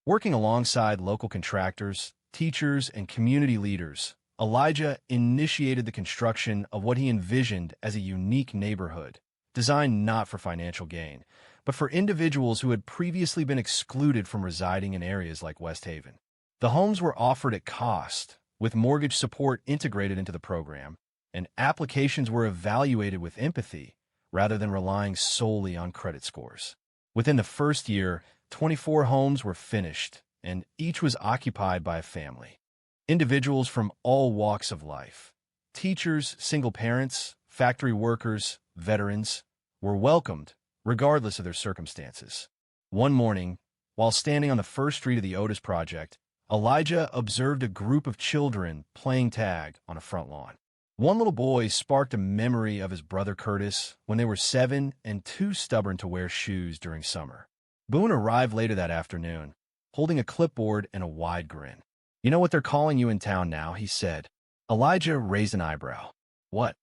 Working alongside local contractors, teachers, and community leaders, Elijah initiated the construction of what he envisioned as a unique neighborhood, designed not for financial gain, but for individuals who had previously been excluded from residing in areas like West Haven. The homes were offered at cost, with mortgage support integrated into the program, and applications were evaluated with empathy rather than relying solely on credit scores. Within the first year, 24 homes were finished, and each was occupied by a family. Individuals from all walks of life, teachers, single parents, factory workers, veterans, were welcomed, regardless of their circumstances. One morning, while standing on the first street of the Otis Project, Elijah observed a group of children playing tag on a front lawn. One little boy sparked a memory of his brother Curtis when they were 7 and too stubborn to wear shoes during summer. Boone arrived later that afternoon, holding a clipboard and a wide grin. "You know what they're calling you in town now," he said. Elijah raised an eyebrow. "What?"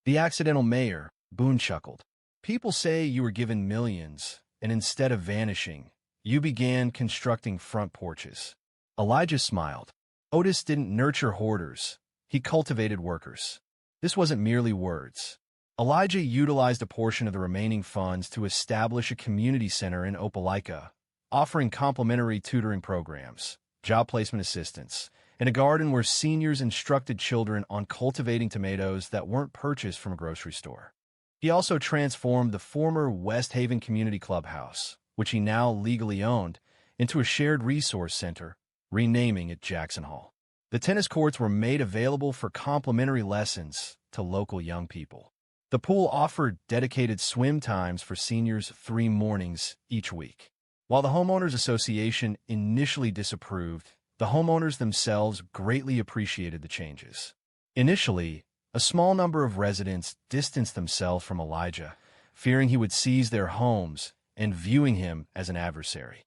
"The accidental mayor," Boone chuckled. "People say you were given millions, and instead of vanishing, you began constructing front porches." Elijah smiled. Otis didn't nurture hoarders. He cultivated workers. This wasn't merely words. Elijah utilized a portion of the remaining funds to establish a community center in Opelika, offering complimentary tutoring programs, job placement assistance, and a garden where seniors instructed children on cultivating tomatoes that weren't purchased from a grocery store. He also transformed the former West Haven Community Clubhouse, which he now legally owned, into a shared resource center, renaming it Jackson Hall. The tennis courts were made available for complimentary lessons to local young people. The pool offered dedicated swim times for seniors 3 mornings each week. While the Homeowners Association initially disapproved, the homeowners themselves greatly appreciated the changes. Initially, a small number of residents distanced themselves from Elijah, fearing he would seize their homes and viewing him as an adversary.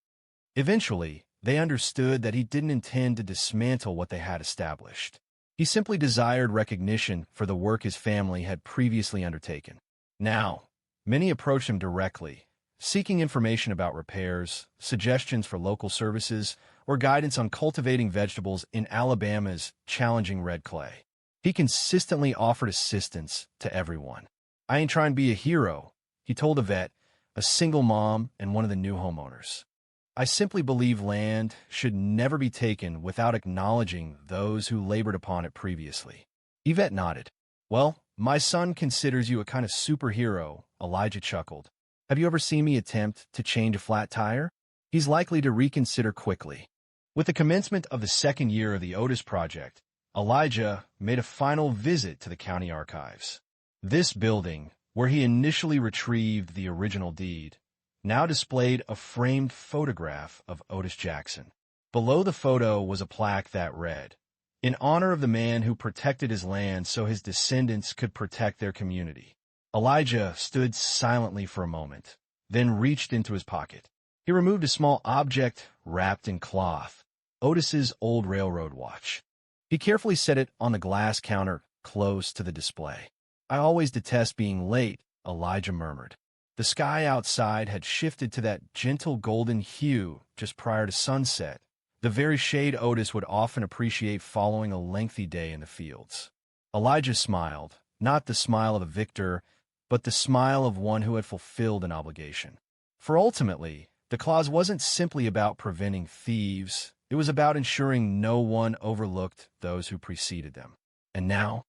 Eventually, they understood that he didn't intend to dismantle what they had established. He simply desired recognition for the work his family had previously undertaken. Now, many approached him directly, seeking information about repairs, suggestions for local services, or guidance on cultivating vegetables in Alabama's challenging red clay. He consistently offered assistance to everyone. "I ain't trying to be a hero," he told a vet, a single mom, and one of the new homeowners. "I simply believe land should never be taken without acknowledging those who labored upon it previously." Yvette nodded. "Well, my son considers you a kind of superhero," Elijah chuckled. "Have you ever seen me attempt to change a flat tire?" He's likely to reconsider quickly. With the commencement of the second year of the Otis Project, Elijah made a final visit to the county archives. This building, where he initially retrieved the original deed, now displayed a framed photograph of Otis Jackson. Below the photo was a plaque that read, "In honor of the man who protected his land so his descendants could protect their community." Elijah stood silently for a moment, then reached into his pocket. He removed a small object wrapped in cloth, Otis's old railroad watch. He carefully set it on the glass counter close to the display. "I always detest being late," Elijah murmured. The sky outside had shifted to that gentle golden hue just prior to sunset, the very shade Otis would often appreciate following a lengthy day in the fields. Elijah smiled, not the smile of a victor, but the smile of one who had fulfilled an obligation. For ultimately, the clause wasn't simply about preventing thieves, it was about ensuring no one overlooked those who preceded them. And now,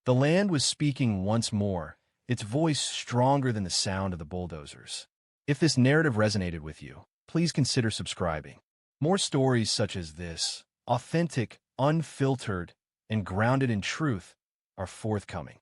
the land was speaking once more, its voice stronger than the sound of the bulldozers. If this narrative resonated with you, please consider subscribing. More stories such as this, authentic, unfiltered, and grounded in truth, are forthcoming.